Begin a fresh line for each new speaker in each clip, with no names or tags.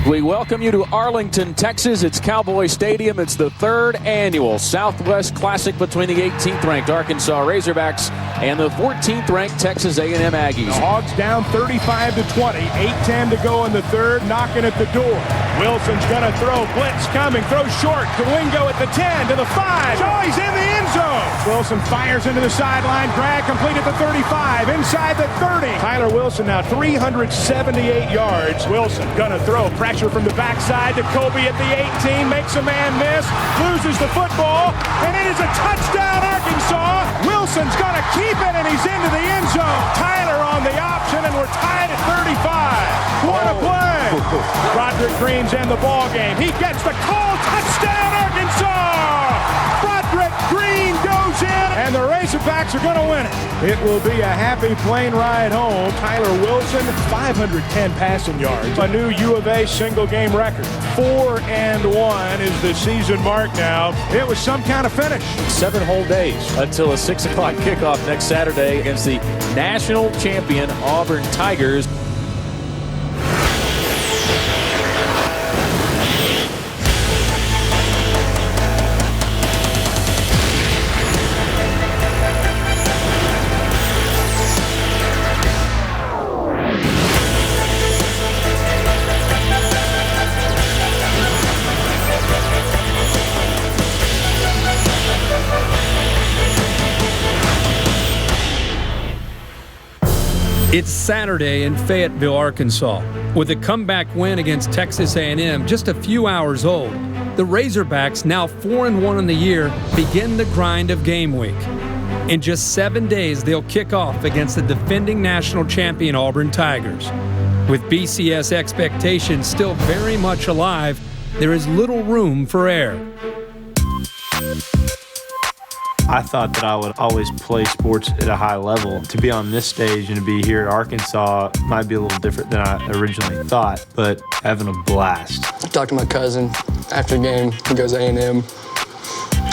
We welcome you to Arlington, Texas. It's Cowboy Stadium. It's the third annual Southwest Classic between the 18th-ranked Arkansas Razorbacks and the 14th-ranked Texas A&M Aggies.
The Hogs down 35-20. 8:10 to go in the third. Knocking at the door. Wilson's going to throw. Blitz coming. Throws short. To Wingo at the 10, to the 5. Oh, he's in the end zone. Wilson fires into the sideline. Drag complete at the 35. Inside the 30. Tyler Wilson now 378 yards. Wilson going to throw. Pressure from the backside to Kobe at the 18, makes a man miss, loses the football, and it is a touchdown, Arkansas. Wilson's going to keep it, and he's into the end zone. Tyler on the option, and we're tied at 35. What a play. Broderick Green's in the ball game. He gets the call. Touchdown, Arkansas. Broderick Green goes in, and the Razorbacks are going to win it. It will be a happy plane ride home. Tyler Wilson, 510 passing yards. A new U of A single game record. 4-1 is the season mark now. It was some kind of finish.
7 whole days until a 6 o'clock kickoff next Saturday against the national champion Auburn Tigers.
It's Saturday in Fayetteville, Arkansas. With a comeback win against Texas A&M just a few hours old, the Razorbacks, now 4-1 in the year, begin the grind of game week. In just 7 days, they'll kick off against the defending national champion Auburn Tigers. With BCS expectations still very much alive, there is little room for error.
I thought that I would always play sports at a high level. To be on this stage and to be here at Arkansas might be a little different than I originally thought, but having a blast.
I talked to my cousin after the game. He goes A&M.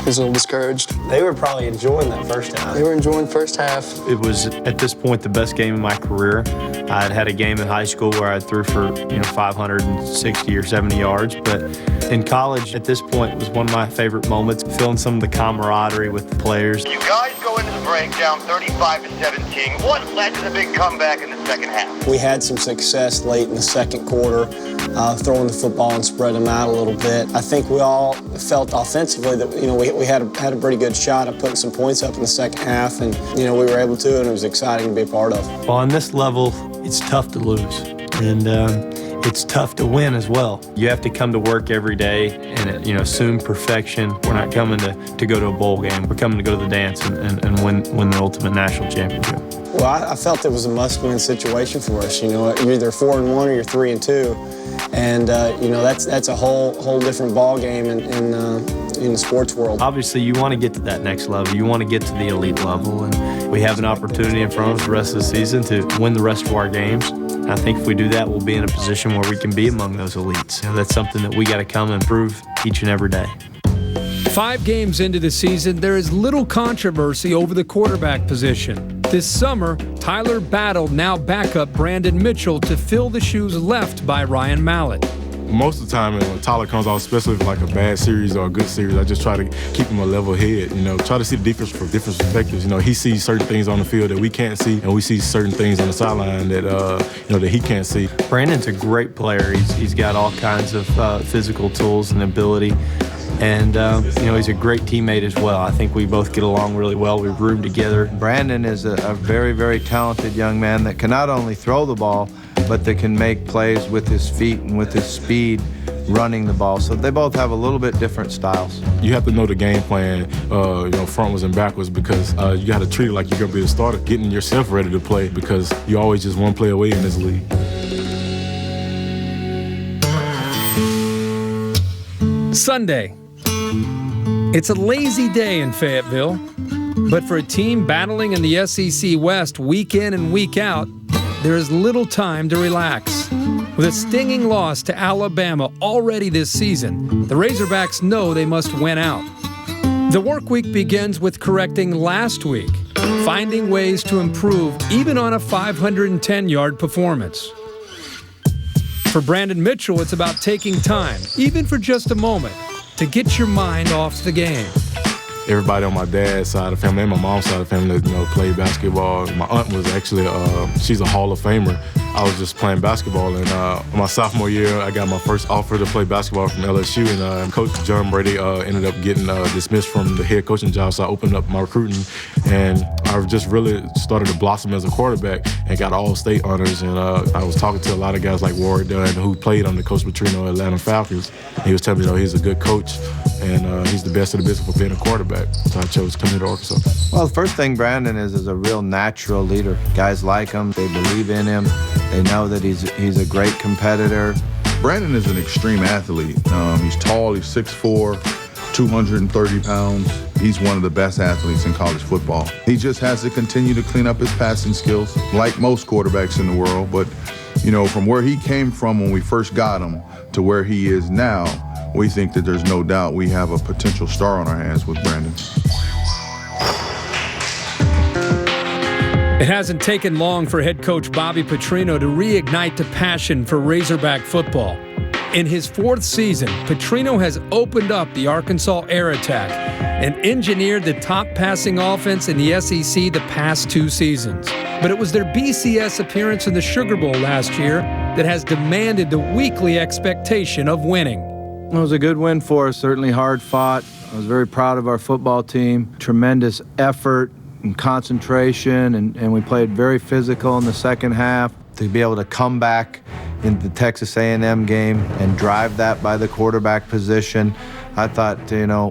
He's a little discouraged.
They were probably enjoying that first half.
They were enjoying the first half.
It was, at this point, the best game of my career. I'd had a game in high school where I threw for 560 or 70 yards, but in college, at this point, was one of my favorite moments, feeling some of the camaraderie with the players.
You guys go into the break down 35-17. What led to the big comeback in the second half?
We had some success late in the second quarter, throwing the football and spread them out a little bit. I think we all felt offensively that we had a pretty good shot at putting some points up in the second half, and we were able to, and it was exciting to be a part of.
Well, on this level, it's tough to lose, and it's tough to win as well. You have to come to work every day and assume perfection. We're not coming to go to a bowl game. We're coming to go to the dance and win the ultimate national championship.
Well, I felt it was a must-win situation for us. You're either 4-1 or you're 3-2, and that's a whole different ball game in the sports world.
Obviously, you want to get to that next level. You want to get to the elite level, and we have an opportunity in front of us the rest of the season to win the rest of our games. I think if we do that, we'll be in a position where we can be among those elites. That's something that we got to come and prove each and every day.
5 games into the season, there is little controversy over the quarterback position. This summer, Tyler battled now backup Brandon Mitchell to fill the shoes left by Ryan Mallett.
Most of the time when Tyler comes out, especially for like a bad series or a good series, I just try to keep him a level head, try to see the defense from different perspectives. He sees certain things on the field that we can't see, and we see certain things on the sideline that, that he can't see.
Brandon's a great player. He's got all kinds of physical tools and ability. And, he's a great teammate as well. I think we both get along really well. We room together.
Brandon is a very, very talented young man that can not only throw the ball, but that can make plays with his feet and with his speed running the ball. So they both have a little bit different styles.
You have to know the game plan, frontwards and backwards, because you got to treat it like you're going to be the starter, getting yourself ready to play, because you're always just one play away in this league.
Sunday. It's a lazy day in Fayetteville, but for a team battling in the SEC West week in and week out, there is little time to relax. With a stinging loss to Alabama already this season, the Razorbacks know they must win out. The work week begins with correcting last week, finding ways to improve even on a 510-yard performance. For Brandon Mitchell, it's about taking time, even for just a moment, to get your mind off the game.
Everybody on my dad's side of the family and my mom's side of the family that played basketball. My aunt was actually she's a Hall of Famer. I was just playing basketball, and my sophomore year, I got my first offer to play basketball from LSU, and Coach John Brady ended up getting dismissed from the head coaching job, so I opened up my recruiting, and I just really started to blossom as a quarterback and got all-state honors, and I was talking to a lot of guys like Warren Dunn, who played under Coach Petrino at Atlanta Falcons. He was telling me, he's a good coach, and he's the best of the business for being a quarterback, so I chose to come here to Arkansas.
Well, the first thing Brandon is a real natural leader. Guys like him, they believe in him. They know that he's a great competitor.
Brandon is an extreme athlete. He's tall, he's 6'4", 230 pounds. He's one of the best athletes in college football. He just has to continue to clean up his passing skills, like most quarterbacks in the world. But, from where he came from when we first got him to where he is now, we think that there's no doubt we have a potential star on our hands with Brandon.
It hasn't taken long for head coach Bobby Petrino to reignite the passion for Razorback football. In his 4th season, Petrino has opened up the Arkansas air attack and engineered the top passing offense in the SEC the past 2 seasons. But it was their BCS appearance in the Sugar Bowl last year that has demanded the weekly expectation of winning.
It was a good win for us, certainly hard fought. I was very proud of our football team. Tremendous effort and concentration, and we played very physical in the second half. To be able to come back in the Texas A&M game and drive that by the quarterback position, I thought,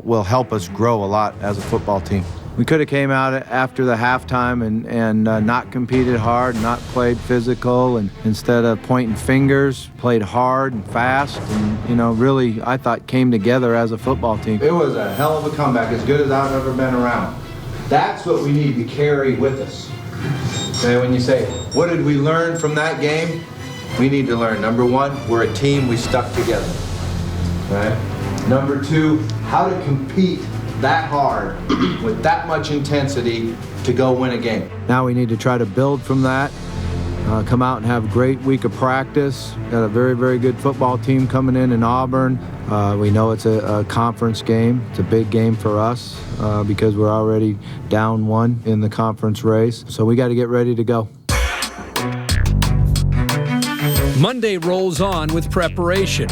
will help us grow a lot as a football team. We could have came out after the halftime and not competed hard, not played physical, and instead of pointing fingers, played hard and fast, and really, I thought, came together as a football team. It was a hell of a comeback, as good as I've ever been around. That's what we need to carry with us. Okay, when you say, what did we learn from that game? We need to learn, number 1, we're a team, we stuck together. Okay? Number 2, how to compete that hard with that much intensity to go win a game. Now we need to try to build from that, come out and have a great week of practice. Got a very, very good football team coming in Auburn. We know it's a conference game. It's a big game for us because we're already down 1 in the conference race. So we got to get ready to go.
Monday rolls on with preparation.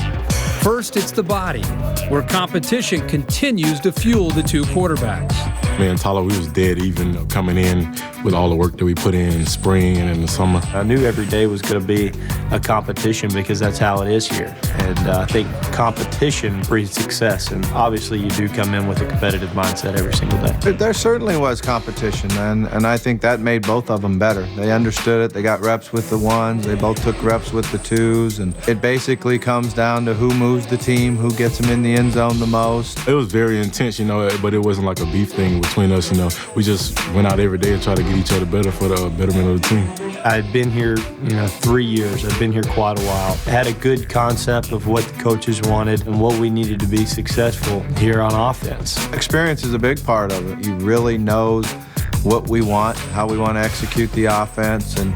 First, it's the body, where competition continues to fuel the 2 quarterbacks.
Me and Tyler, we was dead even coming in with all the work that we put in spring and in the summer.
I knew every day was going to be a competition because that's how it is here. And I think competition breeds success. And obviously you do come in with a competitive mindset every single day.
There certainly was competition, and I think that made both of them better. They understood it. They got reps with the 1s. They both took reps with the 2s. And it basically comes down to who moves the team, who gets them in the end zone the most.
It was very intense, but it wasn't like a beef thing between us. We just went out every day and tried to get each other better for the betterment of the team.
I had been here, 3 years. I've been here quite a while. I had a good concept of what the coaches wanted and what we needed to be successful here on offense.
Experience is a big part of it. He really knows what we want, how we want to execute the offense, and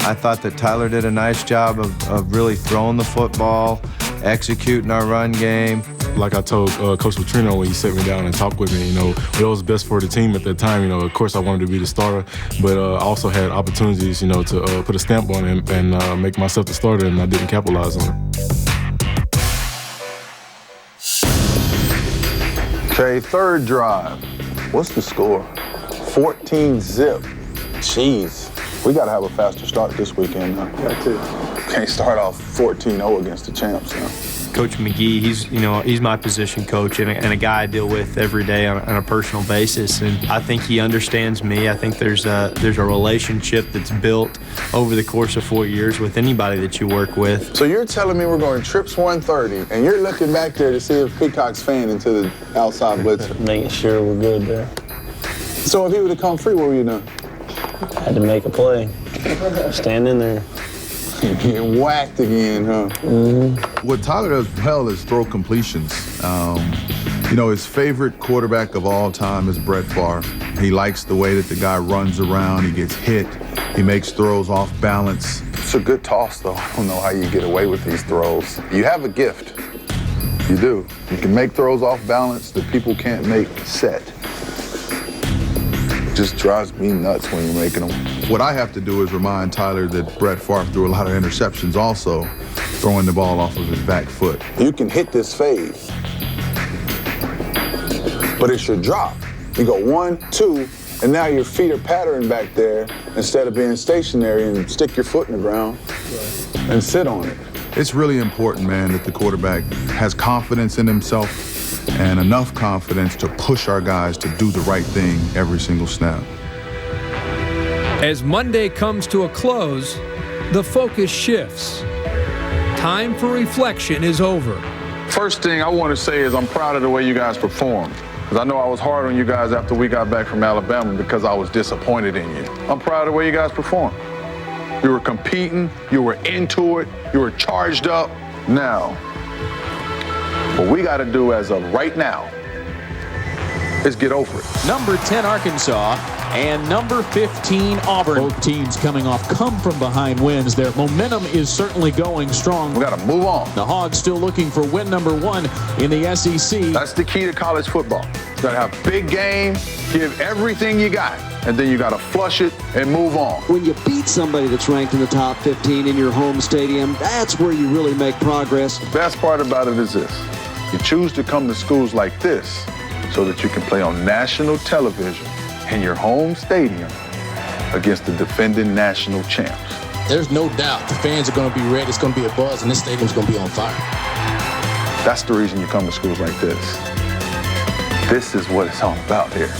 I thought that Tyler did a nice job of really throwing the football, executing our run game.
Like I told Coach Petrino when he sat me down and talked with me, what was best for the team at that time. Of course I wanted to be the starter, but I also had opportunities, to put a stamp on it and make myself the starter, and I didn't capitalize on it.
Okay, 3rd drive. What's the score? 14-zip. Jeez. We got to have a faster start this weekend now. Got to. Can't start off 14-0 against the champs now.
Coach McGee, he's my position coach and a guy I deal with every day on a personal basis, and I think he understands me. I think there's a relationship that's built over the course of 4 years with anybody that you work with.
So you're telling me we're going trips 130, and you're looking back there to see if Peacock's fan into the outside blitzer?
Making sure we're good there.
So if he would have come free, what were you doing?
I had to make a play. Stand in there.
You're getting whacked again, huh?
Mm-hmm.
What Tyler does well is throw completions. His favorite quarterback of all time is Brett Favre. He likes the way that the guy runs around, he gets hit, he makes throws off balance. It's a good toss, though. I don't know how you get away with these throws. You have a gift. You do. You can make throws off balance that people can't make set. It just drives me nuts when you're making them. What I have to do is remind Tyler that Brett Favre threw a lot of interceptions also, throwing the ball off of his back foot. You can hit this fade, but it should drop. You go 1, 2, and now your feet are patterned back there instead of being stationary and stick your foot in the ground and sit on it. It's really important, man, that the quarterback has confidence in himself and enough confidence to push our guys to do the right thing every single snap.
As Monday comes to a close, the focus shifts. Time for reflection is over.
First thing I want to say is I'm proud of the way you guys performed. Because I know I was hard on you guys after we got back from Alabama because I was disappointed in you. I'm proud of the way you guys performed. You were competing, you were into it, you were charged up. Now, what we got to do as of right now is get over it.
Number 10, Arkansas, and number 15, Auburn. Both teams coming off come-from-behind wins. Their momentum is certainly going strong.
We got to move on.
The Hogs still looking for win number 1 in the SEC.
That's the key to college football. You got to have big game, give everything you got, and then you got to flush it and move on.
When you beat somebody that's ranked in the top 15 in your home stadium, that's where you really make progress.
The best part about it is this. You choose to come to schools like this so that you can play on national television in your home stadium against the defending national champs.
There's no doubt the fans are going to be ready. It's going to be a buzz, and this stadium's going to be on fire.
That's the reason you come to schools like this. This is what it's all about here.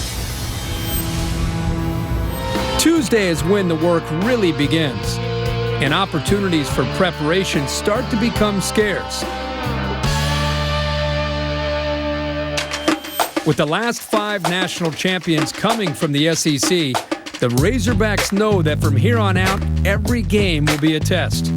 Tuesday is when the work really begins, and opportunities for preparation start to become scarce. With the last 5 national champions coming from the SEC, the Razorbacks know that from here on out, every game will be a test.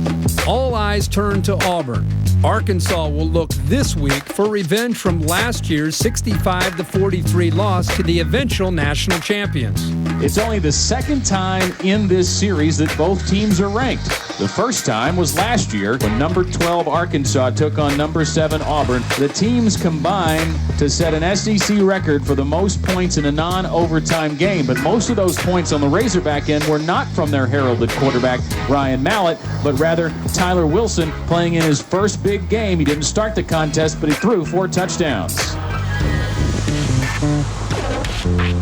All eyes turn to Auburn. Arkansas will look this week for revenge from last year's 65-43 loss to the eventual national champions.
It's only the second time in this series that both teams are ranked. The first time was last year when number 12 Arkansas took on number 7 Auburn. The teams combined to set an SEC record for the most points in a non-overtime game, but most of those points on the Razorback end were not from their heralded quarterback Ryan Mallett, but rather Tyler Wilson playing in his first big game. He didn't start the contest, but he threw 4 touchdowns.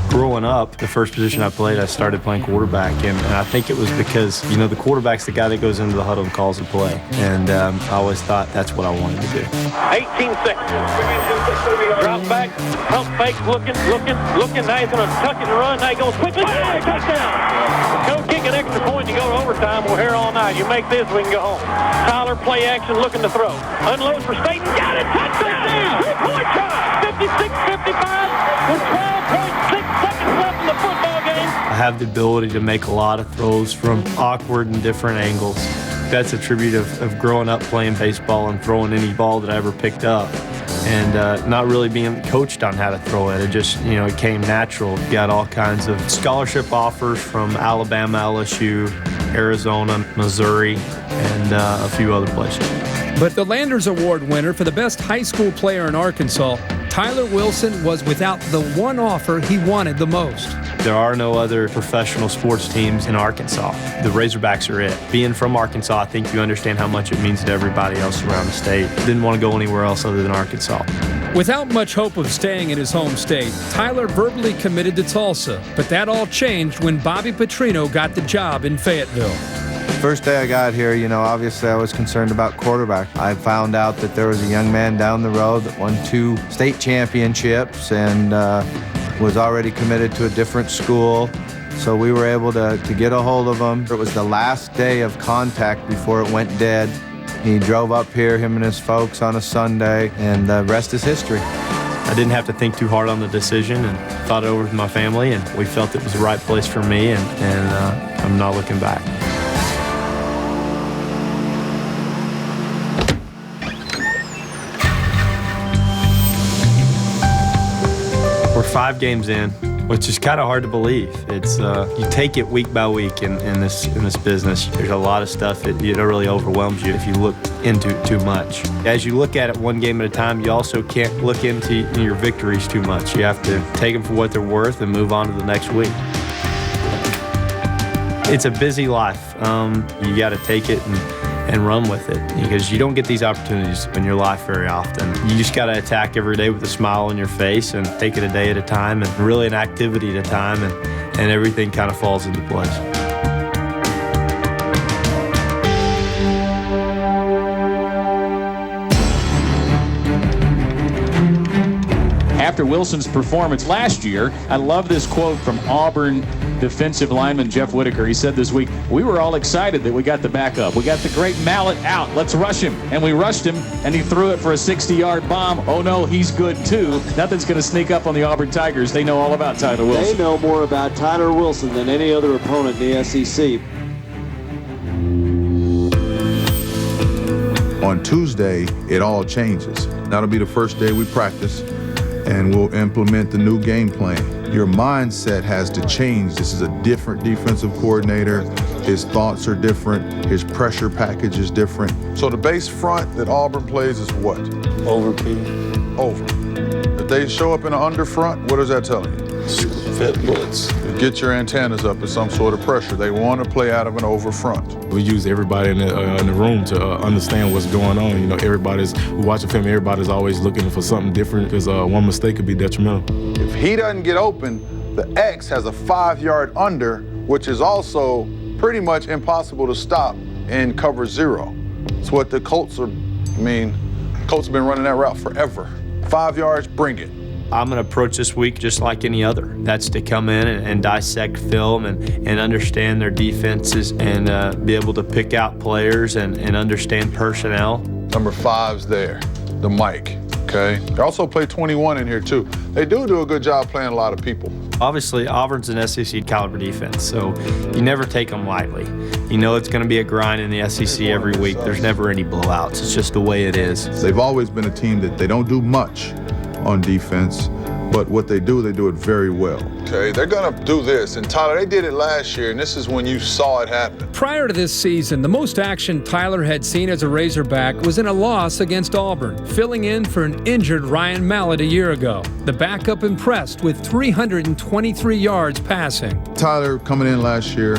Growing up, the first position I played, I started playing quarterback, and I think it was because, you know, the quarterback's the guy that goes into the huddle and calls the play, and I always thought that's what I wanted to do.
18 seconds. Drop back, pump fake, looking. Now he's going to tuck it and run. Now he goes quickly. Hey, touchdown. Go kick an extra point to go to overtime. We're here all night. You make this, we can go home. Tyler, play action, looking to throw. Unloads for Staten. Got it. Touchdown. 3-point try. 56-55 with 12.6 seconds left in the football game.
I have the ability to make a lot of throws from awkward and different angles. That's a tribute of growing up playing baseball and throwing any ball that I ever picked up, and not really being coached on how to throw it. It just, you know, it came natural. Got all kinds of scholarship offers from Alabama, LSU, Arizona, Missouri, and a few other places.
But the Landers Award winner for the best high school player in Arkansas, Tyler Wilson, was without the one offer he wanted the most.
There are no other professional sports teams in Arkansas. The Razorbacks are it. Being from Arkansas, I think you understand how much it means to everybody else around the state. Didn't want to go anywhere else other than Arkansas.
Without much hope of staying in his home state, Tyler verbally committed to Tulsa, but that all changed when Bobby Petrino got the job in Fayetteville.
First day I got here, you know, obviously I was concerned about quarterback. I found out that there was a young man down the road that won 2 state championships and was already committed to a different school. So we were able to get a hold of him. It was the last day of contact before it went dead. He drove up here, him and his folks, on a Sunday, and the rest is history.
I didn't have to think too hard on the decision and thought it over with my family, and we felt it was the right place for me, and I'm not looking back. We're 5 games in. which is kind of hard to believe. It's you take it week by week in this business. There's a lot of stuff that really overwhelms you if you look into it too much. As you look at it one game at a time, you also can't look into your victories too much. You have to take them for what they're worth and move on to the next week. It's a busy life. You got to take it and run with it, because you don't get these opportunities in your life very often. You just got to attack every day with a smile on your face and take it a day at a time, and really an activity at a time, and everything kind of falls into place.
After Wilson's performance last year, I love this quote from Auburn defensive lineman Jeff Whitaker. He said this week, "We were all excited that we got the backup. We got the great mallet out. Let's rush him." And we rushed him, and he threw it for a 60-yard bomb. Oh, no, he's good, too. Nothing's going to sneak up on the Auburn Tigers. They know all about Tyler Wilson.
They know more about Tyler Wilson than any other opponent in the SEC.
On Tuesday, it all changes. That'll be the first day we practice, and we'll implement the new game plan. Your mindset has to change. This is a different defensive coordinator. His thoughts are different. His pressure package is different. So the base front that Auburn plays is what?
Over, Pete.
Over. If they show up in an under front, what does that tell you?
Fit blitz.
Get your antennas up at some sort of pressure. They want to play out of an over front.
We use everybody in the room to understand what's going on. You know, we watch a film, everybody's always looking for something different, because one mistake could be detrimental.
If he doesn't get open, the X has a 5-yard under, which is also pretty much impossible to stop in cover 0. It's what the Colts are, Colts have been running that route forever. 5 yards, bring it.
I'm going to approach this week just like any other. That's to come in and dissect film and understand their defenses and be able to pick out players and understand personnel.
Number 5's there, the Mike, okay? They also play 21 in here too. They do a good job playing a lot of people.
Obviously, Auburn's an SEC caliber defense, so you never take them lightly. You know it's going to be a grind in the SEC every week. There's never any blowouts. It's just the way it is.
They've always been a team that they don't do much on defense, but what they do it very well. Okay, they're gonna do this, and Tyler, they did it last year, and this is when you saw it happen.
Prior to this season, the most action Tyler had seen as a Razorback was in a loss against Auburn, filling in for an injured Ryan Mallett a year ago. The backup impressed with 323 yards passing.
Tyler coming in last year,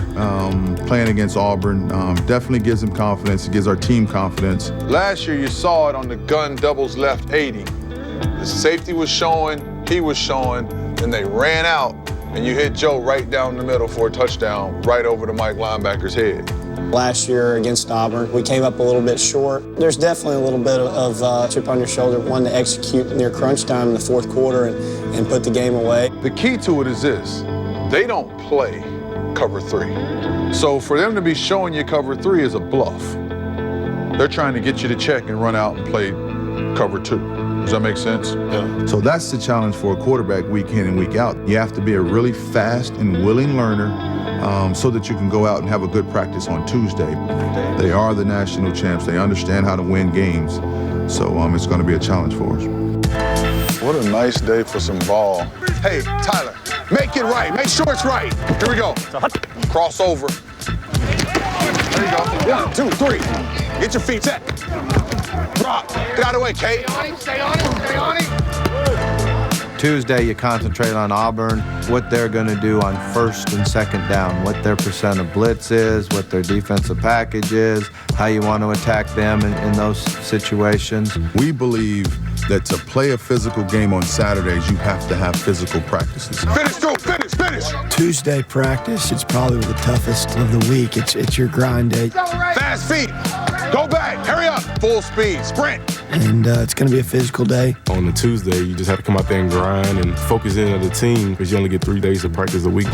playing against Auburn, definitely gives him confidence. It gives our team confidence. Last year, you saw it on the gun doubles left 80. The safety was showing, he was showing, and they ran out, and you hit Joe right down the middle for a touchdown, right over the Mike linebacker's head.
Last year against Auburn, we came up a little bit short. There's definitely a little bit of chip on your shoulder, wanting to execute near crunch time in the fourth quarter and put the game away.
The key to it is this: they don't play cover 3. So for them to be showing you cover 3 is a bluff. They're trying to get you to check and run out and play cover 2. Does that make sense? Yeah. So that's the challenge for a quarterback week in and week out. You have to be a really fast and willing learner so that you can go out and have a good practice on Tuesday. They are the national champs. They understand how to win games. So it's going to be a challenge for us. What a nice day for some ball. Hey, Tyler, make it right. Make sure it's right. Here we go. Crossover. There you go. 1, 2, 3. Get your feet set. Drop. Get out of the way, Kate. Stay on it. Stay on it.
Tuesday, you concentrate on Auburn, what they're going to do on first and second down, what their percent of blitz is, what their defensive package is, how you want to attack them in those situations.
We believe that to play a physical game on Saturdays, you have to have physical practices. Finish, Joe. Finish.
Tuesday practice, it's probably the toughest of the week. It's your grind day.
Fast feet. Go back. Hurry up. Full speed. Sprint.
And it's going to be a physical day.
On the Tuesday, you just have to come out there and grind and focus in on the team, because you only get 3 days of practice a week.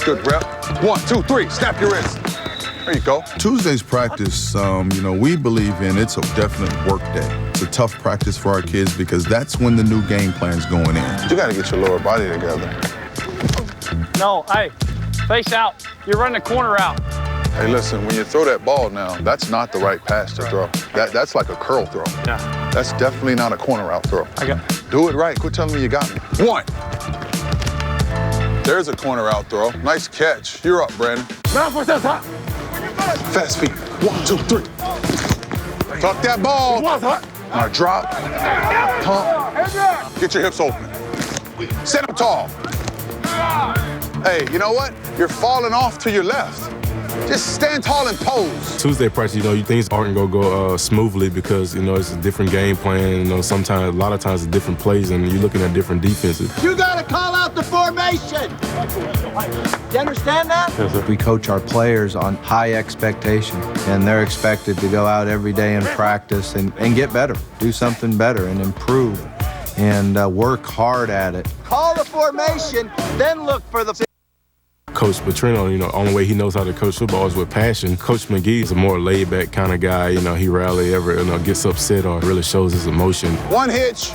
Good rep. 1, 2, 3. Snap your wrist. There you go. Tuesday's practice, we believe in. It's a definite work day. It's a tough practice for our kids because that's when the new game plan's going in. You got to get your lower body together.
No, hey, face out. You're running the corner out.
Hey, listen, when you throw that ball now, that's not the right pass to throw. That's like a curl throw.
Yeah.
That's definitely not a corner route throw.
I got it.
Do it right. Quit telling me you got me. 1. There's a corner out throw. Nice catch. You're up, Brandon. Fast feet. 1, 2, 3. Tuck that ball. Now drop. Pump. Get your hips open. Set up tall. Hey, you know what? You're falling off to your left. Just stand tall and pose.
Tuesday practice, things aren't going to go smoothly because, it's a different game plan. A lot of times it's different plays and you're looking at different defenses.
You got to call out the formation. You understand that?
We coach our players on high expectation, and they're expected to go out every day and practice and get better, do something better and improve and work hard at it.
Call the formation, then look for the...
Coach Petrino, only way he knows how to coach football is with passion. Coach McGee is a more laid-back kind of guy. He rarely ever gets upset or really shows his emotion.
One hitch.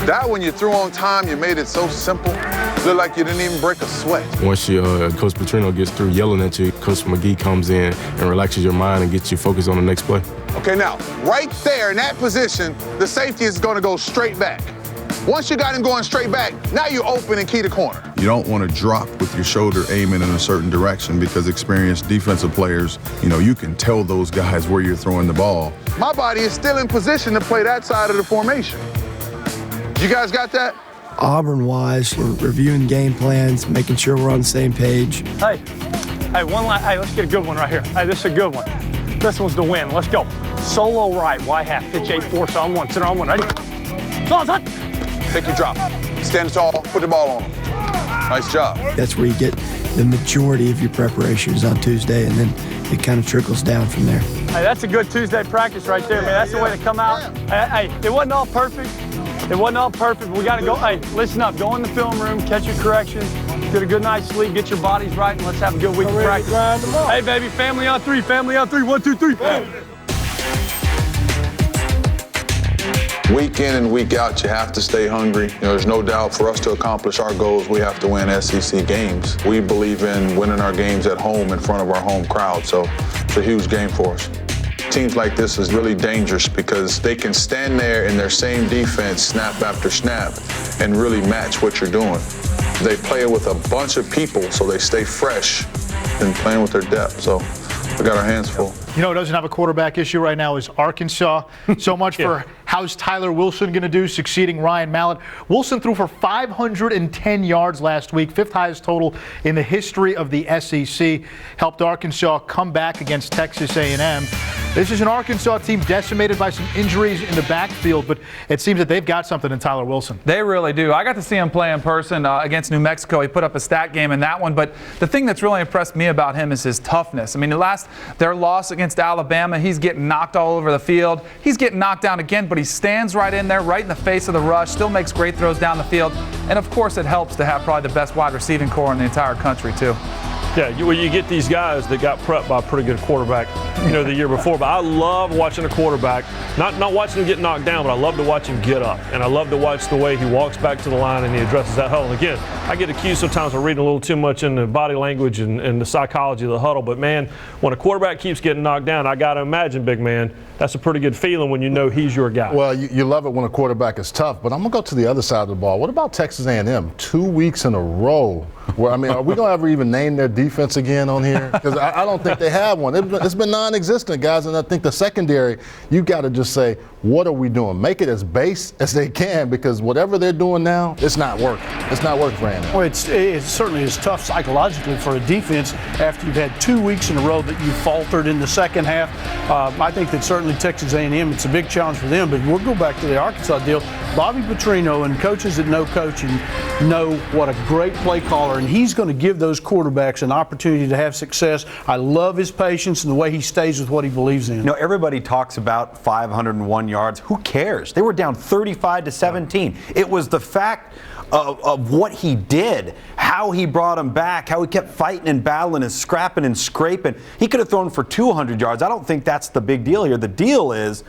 That one you threw on time, you made it so simple. Looked like you didn't even break a sweat.
Once Coach Petrino gets through yelling at you, Coach McGee comes in and relaxes your mind and gets you focused on the next play.
Okay, now, right there in that position, the safety is going to go straight back. Once you got him going straight back, now you open and key the corner.
You don't want to drop with your shoulder aiming in a certain direction because experienced defensive players, you can tell those guys where you're throwing the ball.
My body is still in position to play that side of the formation. You guys got that?
Auburn-wise, we're reviewing game plans, making sure we're on the same page.
Hey, let's get a good one right here. Hey, this is a good one. This one's the win. Let's go. Solo right, Y half, pitch 8-4, on one, center on one, ready?
Take your drop. Stand tall, put the ball on him. Nice job.
That's where you get the majority of your preparations on Tuesday, and then it kind of trickles down from there.
Hey, that's a good Tuesday practice right there, man. That's the way to come out. Hey, it wasn't all perfect. But we got to go. Hey, listen up. Go in the film room, catch your corrections, get a good night's sleep, get your bodies right, and let's have a good week of practice. Hey, baby, family on three. 1, 2, 3.
Week in and week out, you have to stay hungry. There's no doubt for us to accomplish our goals, we have to win SEC games. We believe in winning our games at home in front of our home crowd, so it's a huge game for us. Teams like this is really dangerous because they can stand there in their same defense snap after snap and really match what you're doing. They play with a bunch of people, so they stay fresh and playing with their depth, so we got our hands full.
Who doesn't have a quarterback issue right now is Arkansas. So much for how's Tyler Wilson going to do, succeeding Ryan Mallett. Wilson threw for 510 yards last week, 5th highest total in the history of the SEC. Helped Arkansas come back against Texas A&M. This is an Arkansas team decimated by some injuries in the backfield, but it seems that they've got something in Tyler Wilson.
They really do. I got to see him play in person against New Mexico. He put up a stat game in that one, but the thing that's really impressed me about him is his toughness. I mean, their loss against Alabama, he's getting knocked all over the field. He's getting knocked down again, but he stands right in there, right in the face of the rush, still makes great throws down the field. And of course, it helps to have probably the best wide receiving core in the entire country, too.
Yeah, you get these guys that got prepped by a pretty good quarterback, the year before. But I love watching a quarterback, not watching him get knocked down, but I love to watch him get up. And I love to watch the way he walks back to the line and he addresses that huddle. And again, I get accused sometimes of reading a little too much in the body language and the psychology of the huddle. But, man, when a quarterback keeps getting knocked down, I got to imagine, big man, that's a pretty good feeling when you know he's your guy.
Well, you love it when a quarterback is tough, but I'm going to go to the other side of the ball. What about Texas A&M? 2 weeks in a row. Are we going to ever even name their defense again on here? Because I don't think they have one. It's been non-existent, guys, and I think the secondary, you got to just say, what are we doing? Make it as base as they can, because whatever they're doing now, it's not working. It's not working for A&M.
Well, it certainly is tough psychologically for a defense after you've had 2 weeks in a row that you faltered in the second half. I think that certainly Texas A&M, it's a big challenge for them, but we'll go back to the Arkansas deal. Bobby Petrino and coaches that know coaching know what a great play caller, and he's going to give those quarterbacks an opportunity to have success. I love his patience and the way he stays with what he believes in.
Everybody talks about 501 yards. Who cares? They were down 35-17. It was the fact of what he did, how he brought them back, how he kept fighting and battling and scrapping and scraping. He could have thrown for 200 yards. I don't think that's the big deal here. The deal is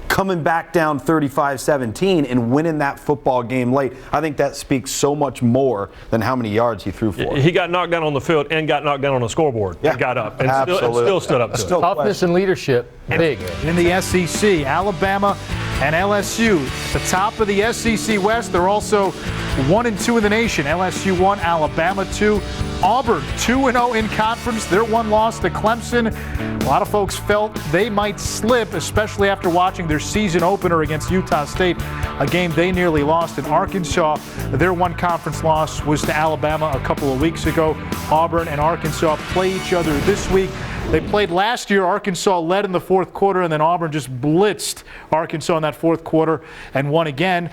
coming back down 35-17 and winning that football game late. I think that speaks so much more than how many yards he threw for.
He got knocked down on the field and got knocked down on the scoreboard.
Yeah.
And got up and still stood up to it.
Toughness and leadership, big. In the SEC, Alabama And LSU, the top of the SEC West. They're also 1-2 in the nation. LSU 1, Alabama 2. Auburn 2-0 in conference. Their one loss to Clemson. A lot of folks felt they might slip, especially after watching their season opener against Utah State, a game they nearly lost. In Arkansas, their one conference loss was to Alabama a couple of weeks ago. Auburn and Arkansas play each other this week. They played last year. Arkansas led in the fourth quarter, and then Auburn just blitzed Arkansas in that fourth quarter and won again.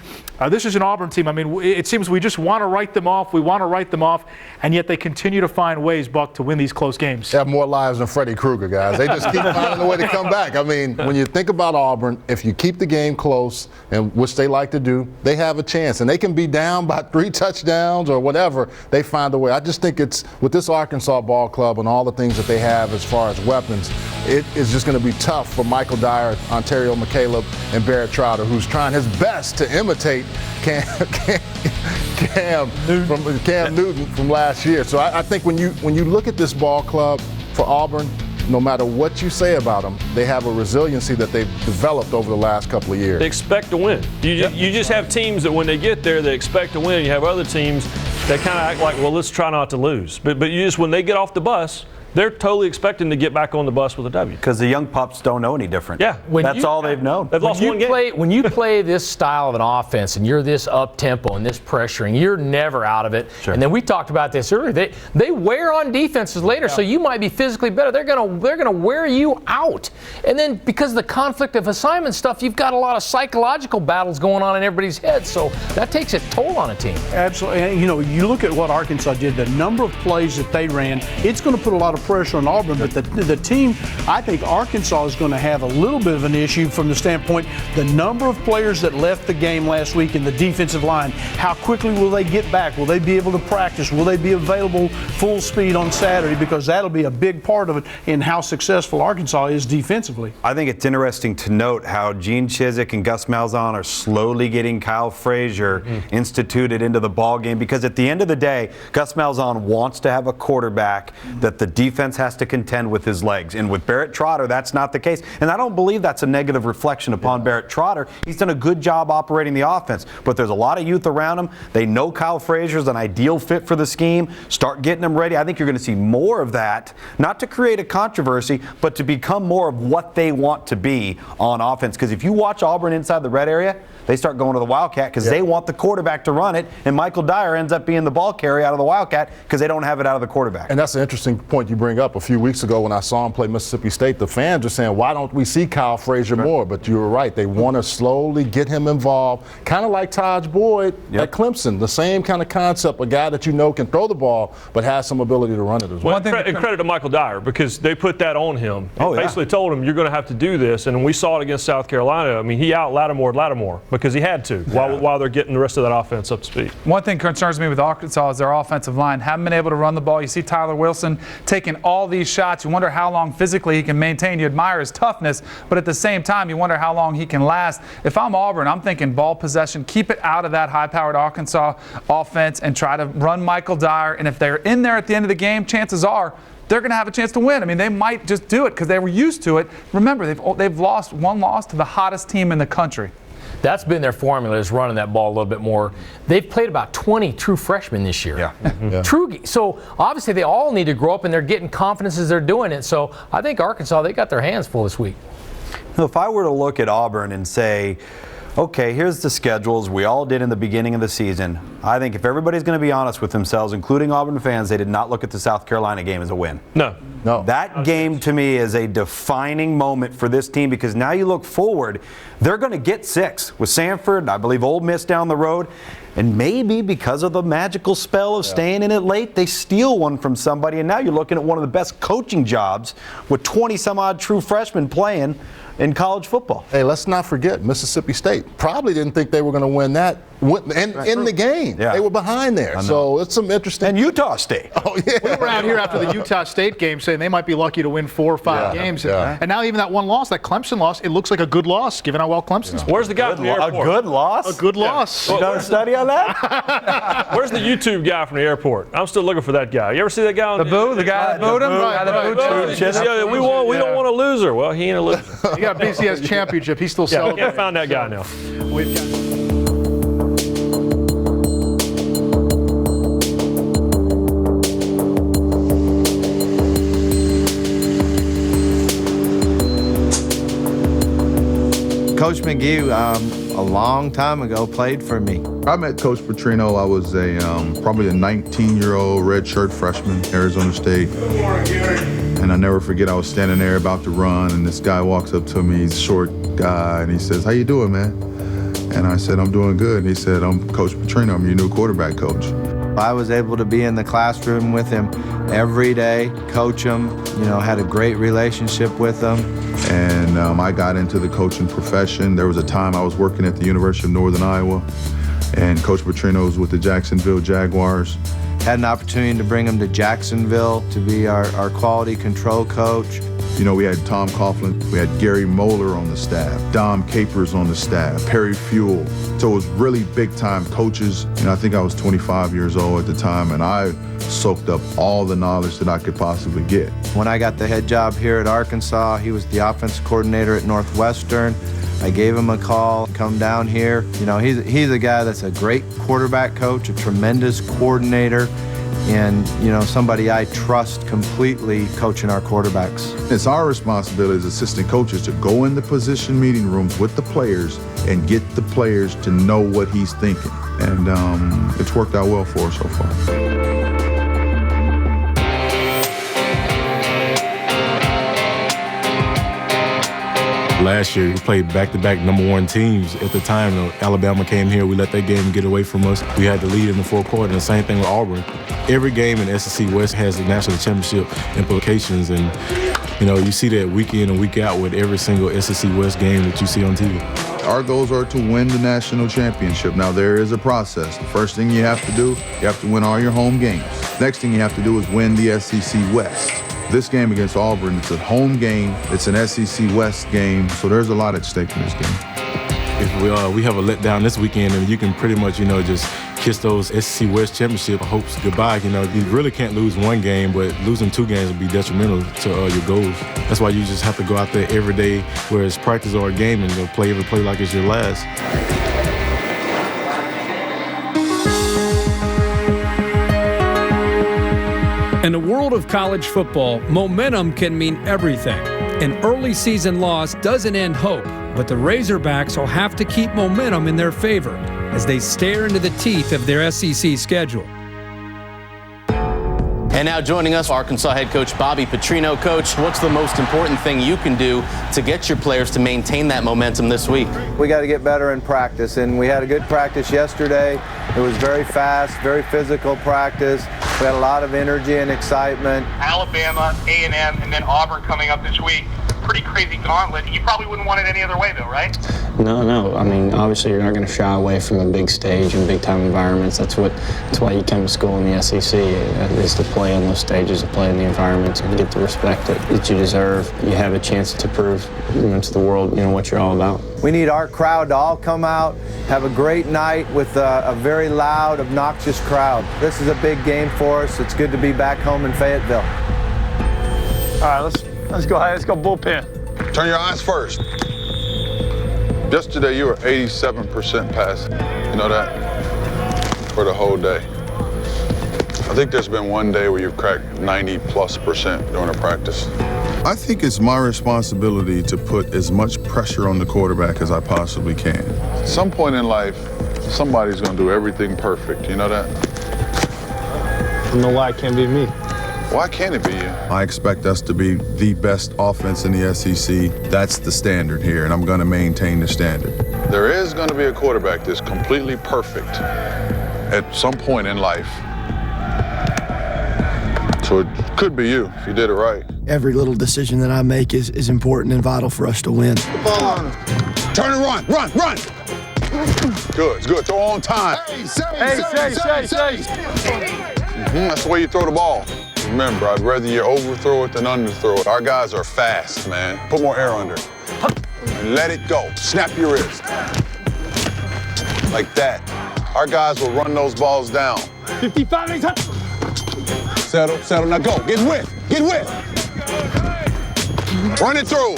This is an Auburn team. I mean, it seems we just want to write them off. We want to write them off, and yet they continue to find ways, Buck, to win these close games.
They have more lives than Freddy Krueger, guys. They just keep finding a way to come back. I mean, when you think about Auburn, if you keep the game close, and which they like to do, they have a chance. And they can be down by 3 touchdowns or whatever. They find a way. I just think it's, with this Arkansas ball club and all the things that they have as far as weapons, it is just going to be tough for Michael Dyer, Ontario McCaleb, and Barrett Trotter, who's trying his best to imitate Cam Newton from last year. So I think when you look at this ball club for Auburn, no matter what you say about them, they have a resiliency that they've developed over the last couple of years.
They expect to win. You just have teams that when they get there, they expect to win. You have other teams that kind of act like, well, let's try not to lose. But you just, when they get off the bus, they're totally expecting to get back on the bus with a W.
Because the young pups don't know any different.
Yeah.
That's all they've known.
They've lost one game.
When you play this style of an offense and you're this up-tempo and this pressuring, you're never out of it.
Sure.
And then we talked about this earlier. They wear on defenses later, so you might be physically better. They're gonna wear you out. And then because of the conflict of assignment stuff, you've got a lot of psychological battles going on in everybody's head. So that takes a toll on a team.
Absolutely. And, you look at what Arkansas did, the number of plays that they ran, it's going to put a lot of pressure on Auburn, but the team, I think Arkansas is going to have a little bit of an issue from the standpoint the number of players that left the game last week in the defensive line. How quickly will they get back? Will they be able to practice? Will they be available full speed on Saturday? Because that'll be a big part of it in how successful Arkansas is defensively.
I think it's interesting to note how Gene Chizik and Gus Malzahn are slowly getting Kyle Frazier instituted into the ball game, because at the end of the day, Gus Malzahn wants to have a quarterback that the defense has to contend with his legs. And with Barrett Trotter, that's not the case. And I don't believe that's a negative reflection upon Barrett Trotter. He's done a good job operating the offense, but there's a lot of youth around him. They know Kyle Frazier's an ideal fit for the scheme. Start getting him ready. I think you're going to see more of that, not to create a controversy, but to become more of what they want to be on offense. Because if you watch Auburn inside the red area, they start going to the Wildcat because they want the quarterback to run it, and Michael Dyer ends up being the ball carrier out of the Wildcat because they don't have it out of the quarterback.
And that's an interesting point you bring up. A few weeks ago when I saw him play Mississippi State, the fans are saying, why don't we see Kyle Frazier more? But you were right. They want to slowly get him involved, kind of like Taj Boyd at Clemson. The same kind of concept, a guy that you know can throw the ball but has some ability to run it as well.
And credit to Michael Dyer, because they put that on him. Basically told him, you're going to have to do this. And we saw it against South Carolina. I mean, he out-Lattimore because he had to while they're getting the rest of that offense up to speed.
One thing concerns me with Arkansas is their offensive line. Haven't been able to run the ball. You see Tyler Wilson taking all these shots. You wonder how long physically he can maintain. You admire his toughness, but at the same time, you wonder how long he can last. If I'm Auburn, I'm thinking ball possession. Keep it out of that high-powered Arkansas offense and try to run Michael Dyer. And if they're in there at the end of the game, chances are they're going to have a chance to win. I mean, they might just do it because they were used to it. Remember, they've lost one loss to the hottest team in the country.
That's been their formula, is running that ball a little bit more. They've played about 20 true freshmen this year. So obviously they all need to grow up, and they're getting confidence as they're doing it. So I think Arkansas, they got their hands full this week.
If I were to look at Auburn and say, okay, here's the schedules we all did in the beginning of the season, I think if everybody's going to be honest with themselves, including Auburn fans, they did not look at the South Carolina game as a win.
No.
That game to me is a defining moment for this team, because now you look forward, they're going to get 6 with Sanford, I believe Ole Miss down the road, and maybe because of the magical spell of staying in it late, they steal one from somebody, and now you're looking at one of the best coaching jobs with 20-some-odd true freshmen playing in college football.
Hey, let's not forget Mississippi State. Probably didn't think they were going to win that in the game.
Yeah.
They were behind there. So it's some interesting.
And Utah State.
Oh, yeah.
We were out here after the Utah State game saying they might be lucky to win 4 or 5 games. And now even that one loss, that Clemson loss, it looks like a good loss, given how well Clemson's played.
Where's the guy from the airport?
A good loss?
A good loss.
You done a study on that?
Where's the YouTube guy from the airport? I'm still looking for that guy. You ever see that guy on
The guy that booed him?
We don't want a loser. Well, he ain't a loser.
He got a BCS championship. He's still celebrating.
Can't find that guy now.
We've got
Coach McGee, a long time ago, played for me.
I met Coach Petrino. I was probably a 19-year-old redshirt freshman, Arizona State. And I never forget, I was standing there about to run, and this guy walks up to me. He's a short guy, and he says, "How you doing, man?" And I said, "I'm doing good." And he said, "I'm Coach Petrino. I'm your new quarterback coach."
I was able to be in the classroom with him every day, coach him, had a great relationship with him.
And I got into the coaching profession. There was a time I was working at the University of Northern Iowa, and Coach Petrino was with the Jacksonville Jaguars.
Had an opportunity to bring him to Jacksonville to be our quality control coach.
We had Tom Coughlin, we had Gary Moeller on the staff, Dom Capers on the staff, Perry Fuel. So it was really big-time coaches. I think I was 25 years old at the time, and I soaked up all the knowledge that I could possibly get.
When I got the head job here at Arkansas, he was the offensive coordinator at Northwestern. I gave him a call, come down here. He's a guy that's a great quarterback coach, a tremendous coordinator, and somebody I trust completely coaching our quarterbacks.
It's our responsibility as assistant coaches to go in the position meeting rooms with the players and get the players to know what he's thinking. And it's worked out well for us so far.
Last year, we played back-to-back #1 teams. At the time, Alabama came here. We let that game get away from us. We had the lead in the fourth quarter, and the same thing with Auburn. Every game in SEC West has the national championship implications, and you see that week in and week out with every single SEC West game that you see on TV.
Our goals are to win the national championship. Now, there is a process. The first thing you have to do, you have to win all your home games. Next thing you have to do is win the SEC West. This game against Auburn, it's a home game. It's an SEC West game, so there's a lot at stake in this game.
If we have a letdown this weekend, and you can pretty much, just kiss those SEC West championship hopes goodbye. You really can't lose one game, but losing 2 games would be detrimental to your goals. That's why you just have to go out there every day, whether it's practice or a game, and play every play like it's your last.
In the world of college football, momentum can mean everything. An early season loss doesn't end hope, but the Razorbacks will have to keep momentum in their favor as they stare into the teeth of their SEC schedule.
And now joining us, Arkansas head coach Bobby Petrino. Coach, what's the most important thing you can do to get your players to maintain that momentum this week?
We got to get better in practice, and we had a good practice yesterday. It was very fast, very physical practice. We had a lot of energy and excitement.
Alabama, A&M, and then Auburn coming up this week. Pretty crazy gauntlet. You probably wouldn't want it any other way, though, right?
No. I mean, obviously, you're not going to shy away from a big stage and big-time environments. That's why you come to school in the SEC, is to play on those stages, to play in the environments, and get the respect that you deserve. You have a chance to prove to the world, what you're all about.
We need our crowd to all come out, have a great night with a very loud, obnoxious crowd. This is a big game for us. It's good to be back home in Fayetteville.
All right, let's go ahead. Let's go bullpen.
Turn your eyes first. Yesterday, you were 87% passing. You know that? For the whole day. I think there's been one day where you've cracked 90+% during a practice. I think it's my responsibility to put as much pressure on the quarterback as I possibly can. At some point in life, somebody's going to do everything perfect. You know that?
I don't know why it can't be me.
Why can't it be you? I expect us to be the best offense in the SEC. That's the standard here, and I'm going to maintain the standard. There is going to be a quarterback that's completely perfect at some point in life. So it could be you if you did it right.
Every little decision that I make is important and vital for us to win.
Turn and run, run, run! Good, it's good. Throw on time.
Say.
That's the way you throw the ball. Remember, I'd rather you overthrow it than underthrow it. Our guys are fast, man. Put more air under it. And let it go. Snap your wrist. Like that. Our guys will run those balls down.
55 touch.
Settle, now go. Get with. Run it through.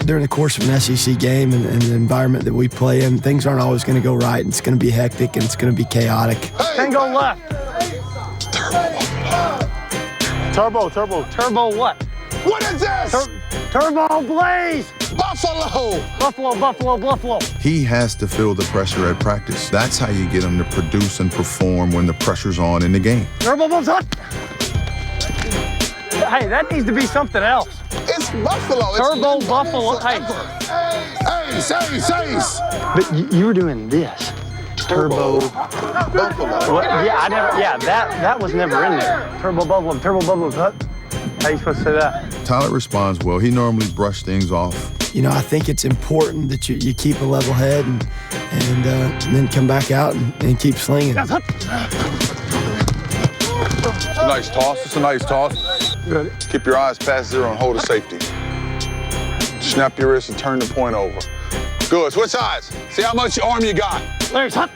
During the course of an SEC game and the environment that we play in, things aren't always going to go right, and it's going to be hectic, and it's going to be chaotic.
Tango left. Turbo what?
What is this?
Turbo Blaze.
Buffalo.
He has to feel the pressure at practice. That's how you get him to produce and perform when the pressure's on in the game.
Turbo Blaze hot. Hey, that needs to be something else.
It's Buffalo.
Turbo Buffalo. Hey. But you were doing this. Turbo
Buffalo.
Well, that was never in there. Turbo Buffalo. How you supposed to say that?
Tyler responds well. He normally brushes things off.
You know, I think it's important that you keep a level head and then come back out and keep slinging.
It's a nice toss.
Good.
Keep your eyes past zero and hold it safety. Snap your wrist and turn the point over. Good. Switch sides. See how much arm you got.
Larry's hot.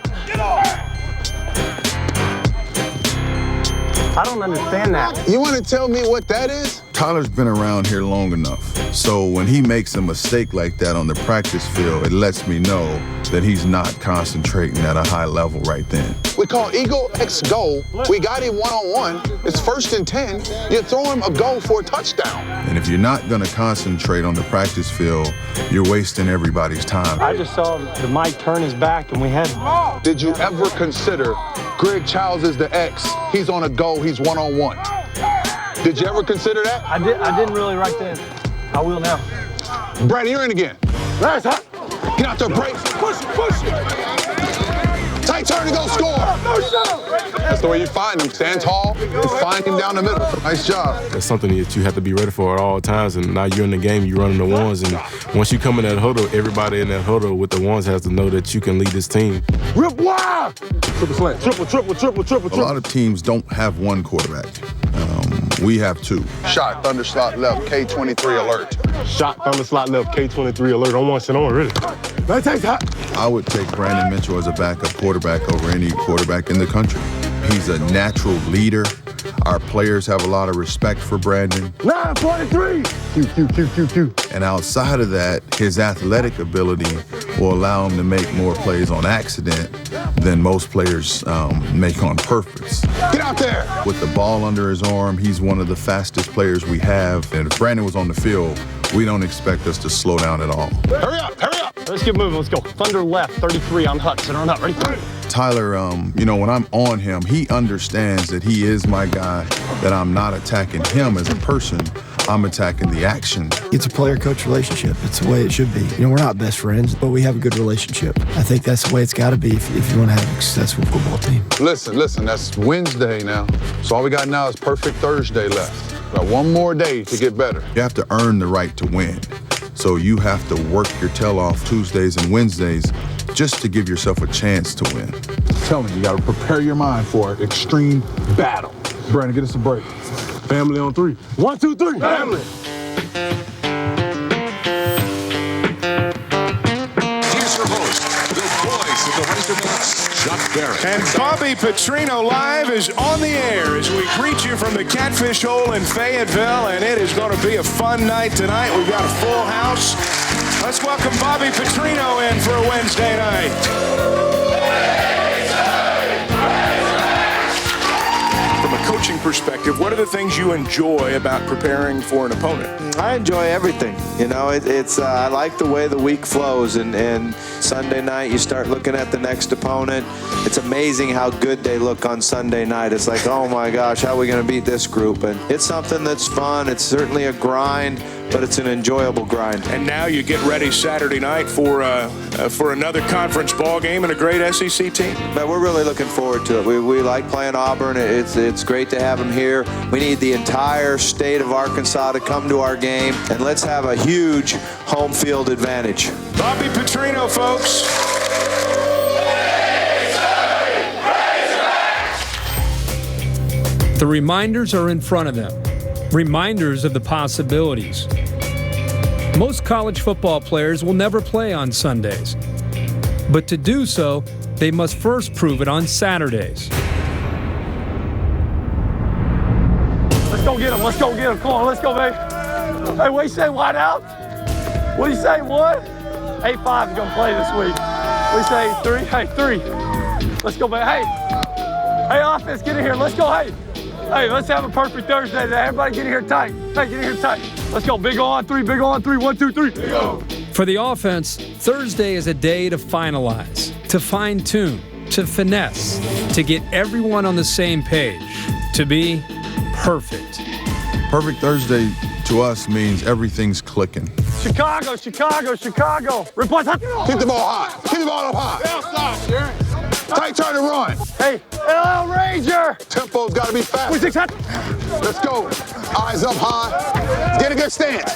I don't understand that.
You want to tell me what that is?
Tyler's been around here long enough, so when he makes a mistake like that on the practice field, it lets me know that he's not concentrating at a high level right then.
We call Eagle X go. We got him one-on-one. It's 1st and 10. You throw him a go for a touchdown.
And if you're not going to concentrate on the practice field, you're wasting everybody's time.
I just saw the mic turn his back and we had...
Did you ever consider Greg Childs is the X? He's on a go, he's one-on-one. Did you ever consider that?
I didn't really right then. I will now.
Brandon, you're in again.
That's hot.
Get out there, break. Push it. Tight turn to go score. That's the way you find him. Stand tall and find him down the middle. Nice job.
That's something that you have to be ready for at all times. And now you're in the game, you're running the ones. And once you come in that huddle, everybody in that huddle with the ones has to know that you can lead this team.
Rip wide. Triple slant. Triple.
A lot of teams don't have one quarterback. We have two.
Shot, thunder slot left, K23 alert.
Shot, thunder slot left, K23 alert. On one, sit on, really.
I would take Brandon Mitchell as a backup quarterback over any quarterback in the country. He's a natural leader. Our players have a lot of respect for Brandon.
943. Q.
And outside of that, his athletic ability will allow him to make more plays on accident than most players make on purpose.
Get out there.
With the ball under his arm, he's one of the fastest players we have. And if Brandon was on the field, we don't expect us to slow down at all.
Hurry up.
Let's get moving. Let's go. Thunder left, 33 on Hut. Center on Hut. Ready?
Tyler, when I'm on him, he understands that he is my guy, that I'm not attacking him as a person. I'm attacking the action.
It's a player-coach relationship. It's the way it should be. We're not best friends, but we have a good relationship. I think that's the way it's got to be if you want to have a successful football team.
Listen, that's Wednesday now. So all we got now is perfect Thursday left. Got one more day to get better.
You have to earn the right to win. So you have to work your tail off Tuesdays and Wednesdays just to give yourself a chance to win.
Tell me, you got to prepare your mind for an extreme battle. Brandon, get us a break. Family on 3. 1, 2, 3. Family.
Here's your host, the voice of the Razorbills, Chuck Barrett.
And Bobby Petrino Live is on the air as we greet you from the Catfish Hole in Fayetteville, and it is going to be a fun night tonight. We've got a full house. Let's welcome Bobby Petrino in for a Wednesday night. From a coaching perspective, what are the things you enjoy about preparing for an opponent?
I enjoy everything. I like the way the week flows, and Sunday night you start looking at the next opponent. It's amazing how good they look on Sunday night. It's like, oh my gosh, how are we going to beat this group? And it's something that's fun. It's certainly a grind, but it's an enjoyable grind.
And now you get ready Saturday night for another conference ball game and a great SEC team.
But we're really looking forward to it. We like playing Auburn. It's great to have them here. We need the entire state of Arkansas to come to our game, and let's have a huge home field advantage.
Bobby Petrino, folks.
The reminders are in front of them, reminders of the possibilities. Most college football players will never play on Sundays, but to do so, they must first prove it on Saturdays.
Let's go get him. Let's go get him. Come on, let's go, baby. Hey, what do you say, wide out? What do you say, what? 8-5 is going to play this week. What do you say, 3? Hey, 3. Let's go, baby. Hey, offense, get in here. Let's go, hey, let's have a perfect Thursday today. Everybody get in here tight. Hey, get in here tight. Let's go, big on 3, big on 3. 1, 2, 3. Go.
For the offense, Thursday is a day to finalize, to fine-tune, to finesse, to get everyone on the same page, to be perfect.
Perfect Thursday to us means everything's clicking.
Chicago, Chicago, Chicago. Report.
Keep the ball high. Keep the ball up high. Tight turn and run.
Hey, LL Ranger.
Tempo's got to be fast. Let's go. Eyes up high. Get a good stance.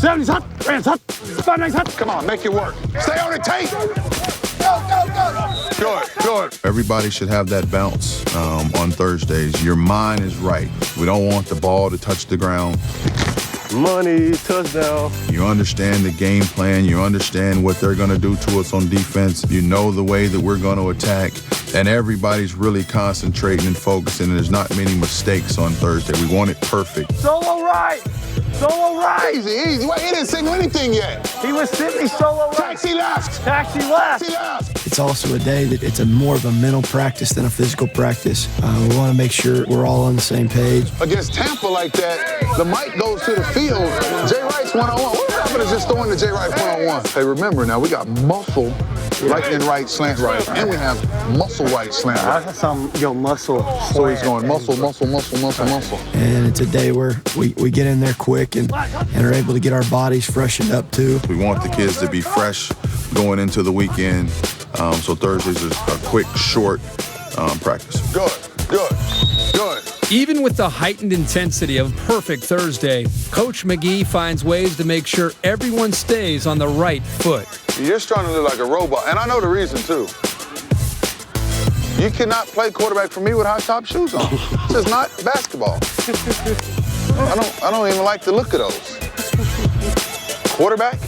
70's hot. Rand's hot. 59's hot.
Come on, make it work. Stay on the tape. Good. Everybody should have that bounce on Thursdays. Your mind is right. We don't want the ball to touch the ground.
Money, touchdown.
You understand the game plan. You understand what they're going to do to us on defense. You know the way that we're going to attack. And everybody's really concentrating and focusing. And there's not many mistakes on Thursday. We want it perfect.
Solo right. Solo right.
Easy. Wait, he didn't signal anything yet.
He was sitting solo right.
Taxi left.
Taxi left.
Taxi left.
It's also a day that it's more of a mental practice than a physical practice. We want to make sure we're all on the same page.
Against Tampa like that, the mic goes to the field. Jay Wright's one-on-one. What happened to just throwing to Jay Wright one-on-one? Hey, remember now, we got muscle, lightning right, slant right, and we have muscle right, slant right.
That's some muscle.
So he's going muscle.
And it's a day where we get in there quick and are able to get our bodies freshened up too.
We want the kids to be fresh going into the weekend. So Thursdays is a quick, short practice. Good.
Even with the heightened intensity of Perfect Thursday, Coach McGee finds ways to make sure everyone stays on the right foot.
You're starting to look like a robot, and I know the reason too. You cannot play quarterback for me with high-top shoes on. This is not basketball. I don't even like the look of those. Quarterback?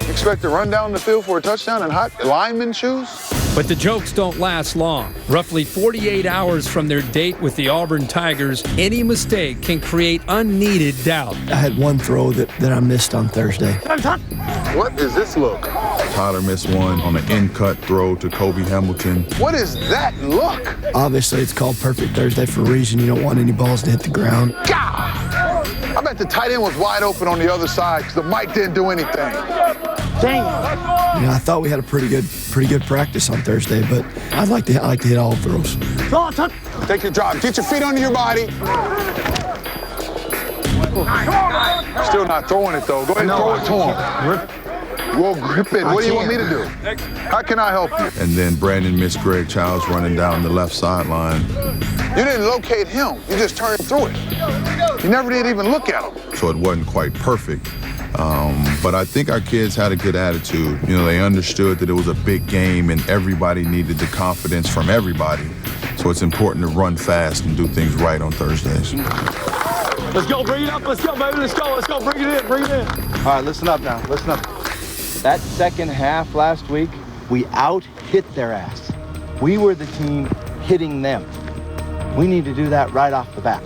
You expect to run down the field for a touchdown in hot lineman shoes?
But the jokes don't last long. Roughly 48 hours from their date with the Auburn Tigers, any mistake can create unneeded doubt.
I had one throw that I missed on Thursday.
What is this look? Tyler missed one on an in-cut throw to Kobe Hamilton. What is that look?
Obviously, it's called Perfect Thursday for a reason. You don't want any balls to hit the ground.
God! I bet the tight end was wide open on the other side because the mic didn't do anything.
Dang. I thought we had a pretty good practice on Thursday, but I like to hit all throws.
Take your drive. Get your feet under your body. Still not throwing it though. Go ahead and throw it to him. Well, grip it. What do you want me to do? How can I help you? And then Brandon missed Greg Childs running down the left sideline. You didn't locate him. You just turned through it. You never did even look at him. So it wasn't quite perfect. But I think our kids had a good attitude. They understood that it was a big game and everybody needed the confidence from everybody. So it's important to run fast and do things right on Thursdays.
Let's go, bring it up. Let's go, baby. Let's go. Bring it in.
All right, listen up now. Listen up. That second half last week, we out-hit their ass. We were the team hitting them. We need to do that right off the bat.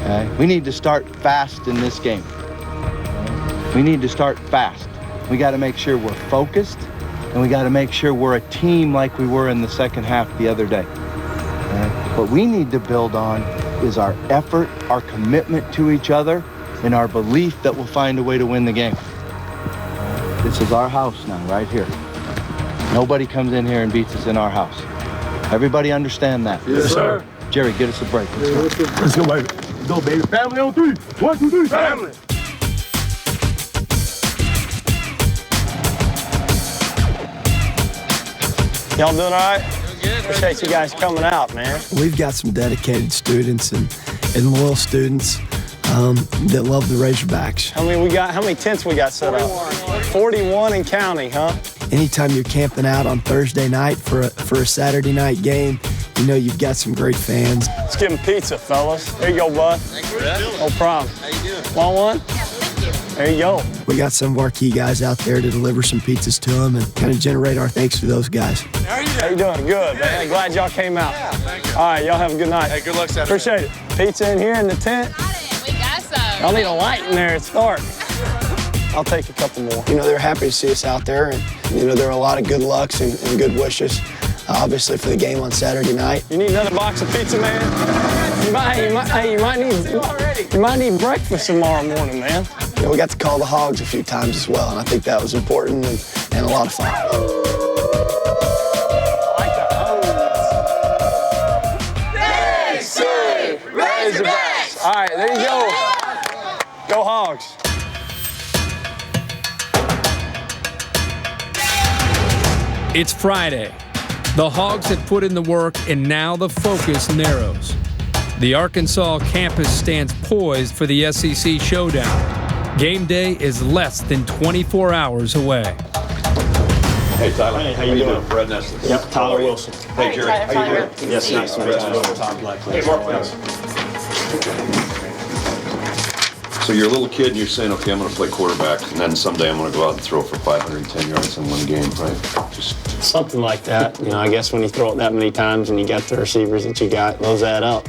Okay? We need to start fast in this game. We need to start fast. We got to make sure we're focused, and we got to make sure we're a team like we were in the second half the other day. Okay? What we need to build on is our effort, our commitment to each other, and our belief that we'll find a way to win the game. This is our house now, right here. Nobody comes in here and beats us in our house. Everybody understand that?
Yes, sir.
Jerry, get us a break.
Let's go, baby. Let's go, baby. Family on 3. 1, 2, 3. Family.
Y'all doing all right? Appreciate you guys coming out, man.
We've got some dedicated students and loyal students that love the Razorbacks.
How many tents we got set up? 41 and counting, huh?
Anytime you're camping out on Thursday night for a Saturday night game, You know you've got some great fans.
Let's give them pizza, fellas. There you go, bud.
Thanks for that.
No problem.
How you doing?
Want one? There you go.
We got some of our key guys out there to deliver some pizzas to them and kind of generate our thanks to those guys.
How you doing? Good, man. Glad y'all came out.
Yeah, thank you.
All right, y'all have a good night.
Hey, good luck Saturday.
Appreciate it. Pizza in here in the tent.
We got some.
Y'all need a light in there. It's dark. I'll take a couple more.
You know, they're happy to see us out there, and, you know, there are a lot of good lucks and good wishes, obviously, for the game on Saturday night.
You need another box of pizza, man? You might need breakfast tomorrow morning, man.
You know, we got to call the Hogs a few times as well, and I think that was important and a lot of fun.
I like the Hogs. Razorbacks! All right, there you go. Go Hogs.
It's Friday. The Hogs have put in the work, and now the focus narrows. The Arkansas campus stands poised for the SEC showdown. Game day is less than 24 hours away.
Hey, Tyler.
Hey, how you doing?
Brad Nestor.
Yep, Tyler Wilson.
Hey, Jerry.
How you doing?
Yes, nice to meet you. Tom Black.
Hey, Mark. So you're a little kid and you're saying, okay, I'm going to play quarterback, and then someday I'm going to go out and throw for 510 yards in one game, right? Just
Something like that. You know, I guess when you throw it that many times and you got the receivers that you got, those add up.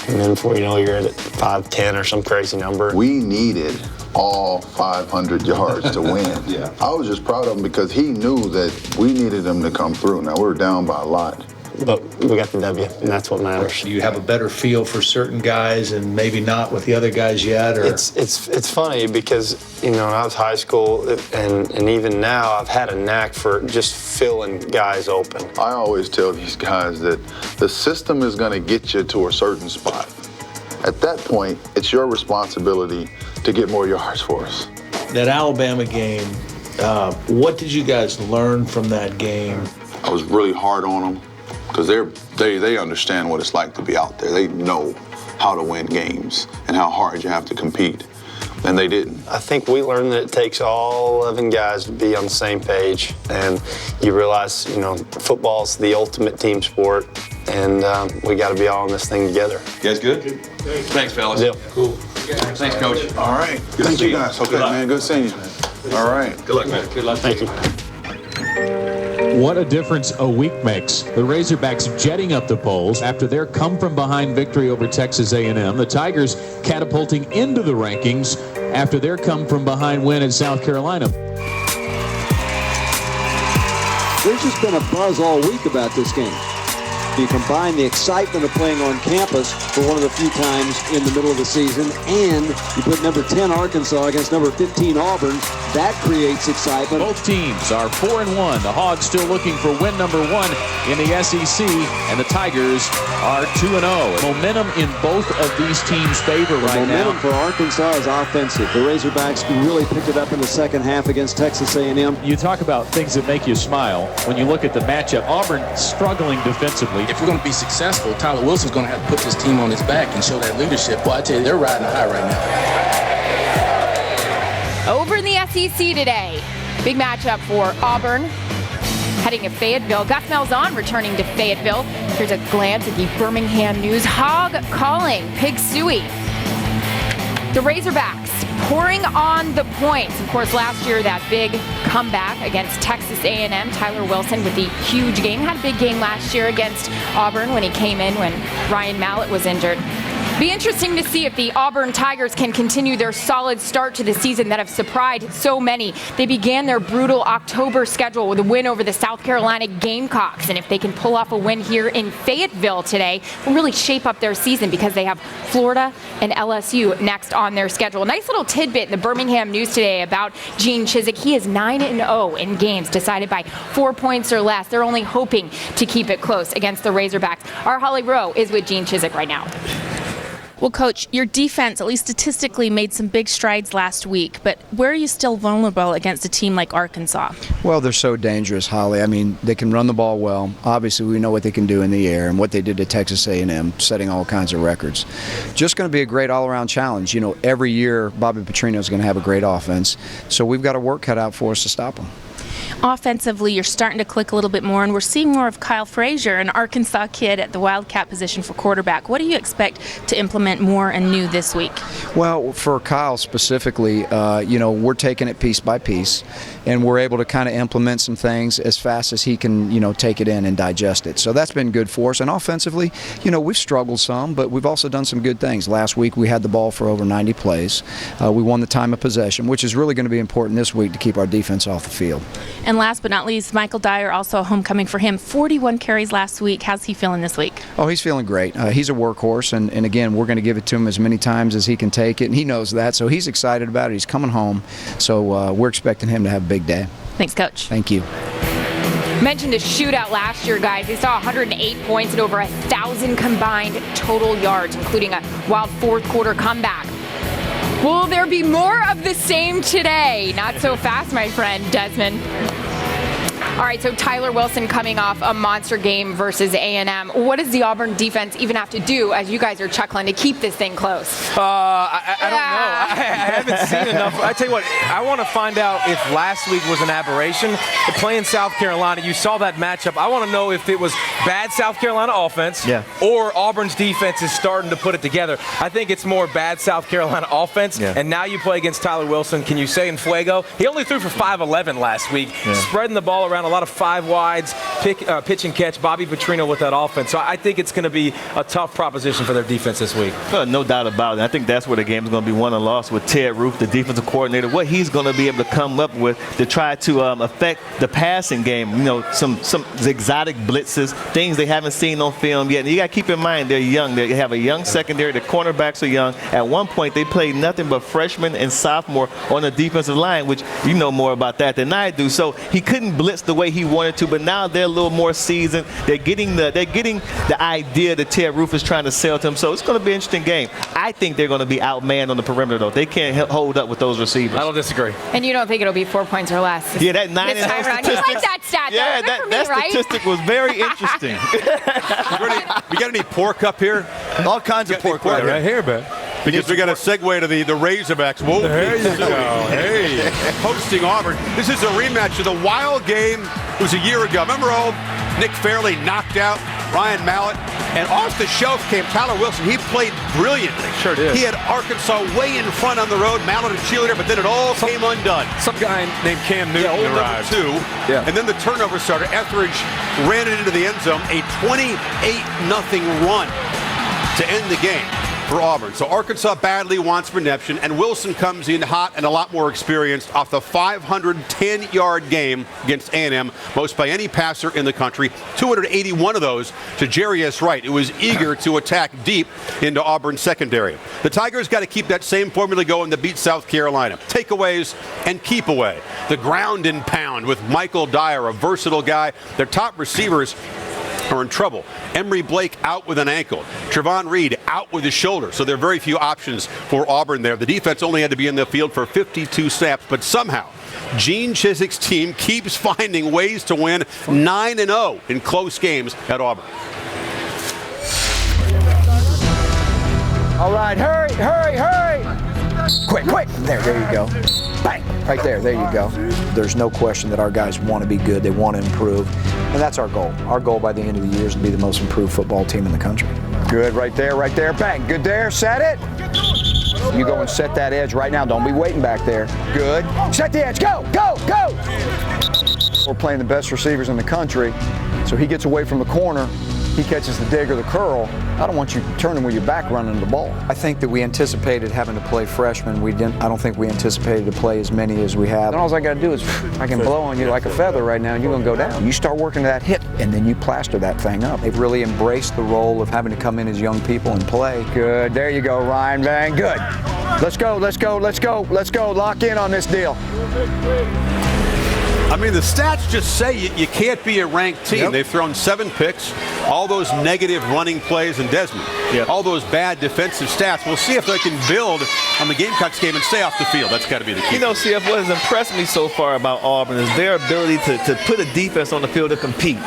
And then before you know, you're at 510 or some crazy number.
We needed all 500 yards to win.
Yeah.
I was just proud of him because he knew that we needed him to come through. Now, we were down by a lot.
But we got the W, and that's what matters.
Do you have a better feel for certain guys and maybe not with the other guys yet? Or?
It's funny because, you know, I was high school and even now I've had a knack for just filling guys open.
I always tell these guys that the system is going to get you to a certain spot. At that point, it's your responsibility to get more yards for us.
That Alabama game, what did you guys learn from that game?
I was really hard on them because they understand what it's like to be out there. They know how to win games and how hard you have to compete, and they didn't.
I think we learned that it takes all 11 guys to be on the same page, and you realize, you know, football's the ultimate team sport, and we got to be all in this thing together.
you guys good? Thanks, fellas.
Yeah.
Cool. Thanks, Coach.
All right. Good to see you guys. Okay, man. Good seeing you. All right.
Good luck, man. Good luck.
Thank you.
What a difference a week makes. The Razorbacks jetting up the polls after their come-from-behind victory over Texas A&M. The Tigers catapulting into the rankings after their come-from-behind win in South Carolina.
There's just been a buzz all week about this game. You combine the excitement of playing on campus for one of the few times in the middle of the season, and you put number 10 Arkansas against number 15 Auburn. That creates excitement.
Both teams are 4-1. The Hogs still looking for win number 1 in the SEC, and the Tigers are 2-0. Momentum in both of these teams' favor right now.
Momentum for Arkansas is offensive. The Razorbacks really picked it up in the second half against Texas A&M.
You talk about things that make you smile. When you look at the matchup, Auburn struggling defensively.
If we're going to be successful, Tyler Wilson's going to have to put this team on his back and show that leadership. Well, I tell you, they're riding high right now.
Over in the SEC today, big matchup for Auburn, heading to Fayetteville. Gus Malzahn returning to Fayetteville. Here's a glance at the Birmingham News. Hog calling Pig Suey. The Razorbacks pouring on the points. Of course, last year, that big comeback against Texas A&M. Tyler Wilson with the huge game. Had a big game last year against Auburn when he came in when Ryan Mallett was injured. Be interesting to see if the Auburn Tigers can continue their solid start to the season that have surprised so many. They began their brutal October schedule with a win over the South Carolina Gamecocks, and if they can pull off a win here in Fayetteville today, will really shape up their season because they have Florida and LSU next on their schedule. Nice little tidbit in the Birmingham News today about Gene Chizik. He is 9-0 in games decided by 4 points or less. They're only hoping to keep it close against the Razorbacks. Our Holly Rowe is with Gene Chizik right now.
Well, Coach, your defense, at least statistically, made some big strides last week, but where are you still vulnerable against a team like Arkansas?
Well, they're so dangerous, Holly. I mean, they can run the ball well. Obviously, we know what they can do in the air and what they did to Texas A&M, setting all kinds of records. Just going to be a great all-around challenge. You know, every year, Bobby Petrino is going to have a great offense, so we've got a work cut out for us to stop them.
Offensively, you're starting to click a little bit more, and we're seeing more of Kyle Frazier, an Arkansas kid at the Wildcat position for quarterback. What do you expect to implement more and new this week?
Well, for Kyle specifically, we're taking it piece by piece, and we're able to kind of implement some things as fast as he can, take it in and digest it. So that's been good for us. And offensively, we've struggled some, but we've also done some good things. Last week we had the ball for over 90 plays. We won the time of possession, which is really going to be important this week to keep our defense off the field.
And last but not least, Michael Dyer, also a homecoming for him. 41 carries last week. How's he feeling this week?
Oh, he's feeling great. He's a workhorse, and again, we're going to give it to him as many times as he can take it, and he knows that, so he's excited about it. He's coming home, so we're expecting him to have a big day.
Thanks, Coach.
Thank you.
Mentioned a shootout last year, guys. They saw 108 points and over 1,000 combined total yards, including a wild fourth-quarter comeback. Will there be more of the same today? Not so fast, my friend Desmond. All right, so Tyler Wilson coming off a monster game versus A&M. What does the Auburn defense even have to do, as you guys are chuckling, to keep this thing close?
I don't know. I haven't seen enough. I tell you what, I want to find out if last week was an aberration. Playing South Carolina, you saw that matchup. I want to know if it was bad South Carolina offense or Auburn's defense is starting to put it together. I think it's more bad South Carolina offense, and now you play against Tyler Wilson. Can you say in Fuego? He only threw for 511 last week, spreading the ball around, a lot of five wides, pitch and catch. Bobby Petrino with that offense. So I think it's going to be a tough proposition for their defense this week.
No doubt about it. I think that's where the game is going to be won and lost with Ted Roof, the defensive coordinator, what he's going to be able to come up with to try to affect the passing game. Some exotic blitzes, things they haven't seen on film yet. And you got to keep in mind they're young. They have a young secondary. The cornerbacks are young. At one point, they played nothing but freshmen and sophomore on the defensive line, which you know more about that than I do. So he couldn't blitz the way he wanted to, but now they're a little more seasoned. They're getting the idea that Ted Roof is trying to sell to them. So it's going to be an interesting game. I think they're going to be outmanned on the perimeter, though. They can't hold up with those receivers.
I don't disagree.
And you don't think it'll be 4 points or less?
Yeah, that 9-0 statistic.
You like that stat,
yeah,
though.
that statistic was very interesting.
We got any pork up here?
All kinds of pork
right here, man. Because we got a segue to the Razorbacks. Whoa, there you go. Hey, hosting Auburn. This is a rematch of the wild game. It was a year ago. Remember old Nick Fairley knocked out Ryan Mallett? And off the shelf came Tyler Wilson. He played brilliantly.
Sure did.
He had Arkansas way in front on the road. Mallett a cheerleader, but then it all came undone.
Some guy named Cam Newton arrived.
Number 2. Yeah. And then the turnover started. Etheridge ran it into the end zone. A 28-0 run to end the game for Auburn. So Arkansas badly wants redemption, and Wilson comes in hot and a lot more experienced off the 510-yard game against A&M, most by any passer in the country, 281 of those to Jerry S. Wright, who was eager to attack deep into Auburn's secondary. The Tigers got to keep that same formula going to beat South Carolina. Takeaways and keep away. The ground and pound with Michael Dyer, a versatile guy. Their top receivers are in trouble. Emory Blake out with an ankle. Trevon Reed out with his shoulder. So there are very few options for Auburn there. The defense only had to be in the field for 52 snaps, but somehow Gene Chiswick's team keeps finding ways to win 9-0 in close games at Auburn.
All right, hurry, hurry, hurry. Quick, quick. There you go. Bang. Right there you go. There's no question that our guys want to be good. They want to improve. And that's our goal. Our goal by the end of the year is to be the most improved football team in the country. Good, right there, bang. Good there, set it. You go and set that edge right now. Don't be waiting back there. Good. Set the edge, go, go, go. We're playing the best receivers in the country, so he gets away from the corner. He catches the dig or the curl. I don't want you turning with your back running the ball. I think that we anticipated having to play freshmen. I don't think we anticipated to play as many as we have. And all I got to do is I can blow on you like a feather right now and you're going to go down. You start working that hip and then you plaster that thing up. They've really embraced the role of having to come in as young people and play. Good. There you go, Ryan. Bang. Good. Let's go, let's go, let's go, let's go. Lock in on this deal.
I mean, the stats just say you can't be a ranked team. They've thrown 7 picks, all those negative running plays, and Desmond, all those bad defensive stats. We'll see if they can build on the Gamecocks game and stay off the field. That's got to be the key.
You know, CF, what has impressed me so far about Auburn is their ability to put a defense on the field to compete.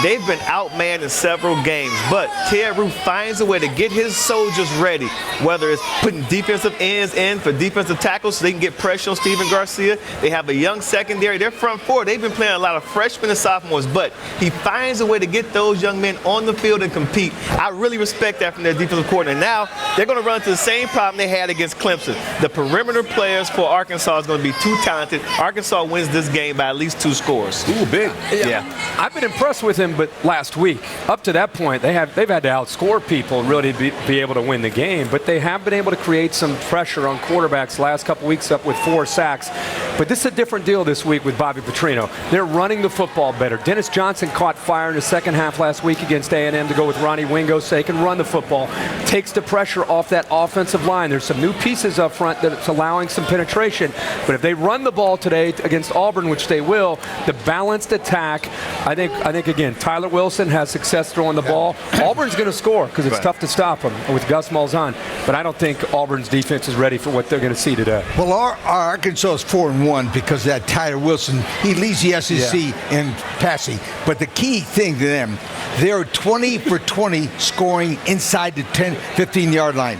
They've been outmanned in several games, but Ted Roof finds a way to get his soldiers ready, whether it's putting defensive ends in for defensive tackles so they can get pressure on Steven Garcia. They have a young secondary. Their front four, they've been playing a lot of freshmen and sophomores, but he finds a way to get those young men on the field and compete. I really respect that from their defensive coordinator. Now, they're going to run into the same problem they had against Clemson. The perimeter players for Arkansas is going to be too talented. Arkansas wins this game by at least 2 scores.
Ooh, big.
Yeah. I've been impressed with him, but last week, up to that point, they've had to outscore people and really be able to win the game. But they have been able to create some pressure on quarterbacks last couple weeks up with 4 sacks. But this is a different deal this week with Bobby Petrino. They're running the football better. Dennis Johnson caught fire in the second half last week against A&M to go with Ronnie Wingo so they can run the football. Takes the pressure off that offensive line. There's some new pieces up front that's allowing some penetration. But if they run the ball today against Auburn, which they will, the balanced attack, I think again, Tyler Wilson has success throwing the ball. Auburn's going to score because it's tough to stop them with Gus Malzahn. But I don't think Auburn's defense is ready for what they're going to see today.
Well, our Arkansas is 4-1 because of that Tyler Wilson. He leads the SEC in passing. But the key thing to them, they're 20 for 20 scoring inside the 10, 15-yard line.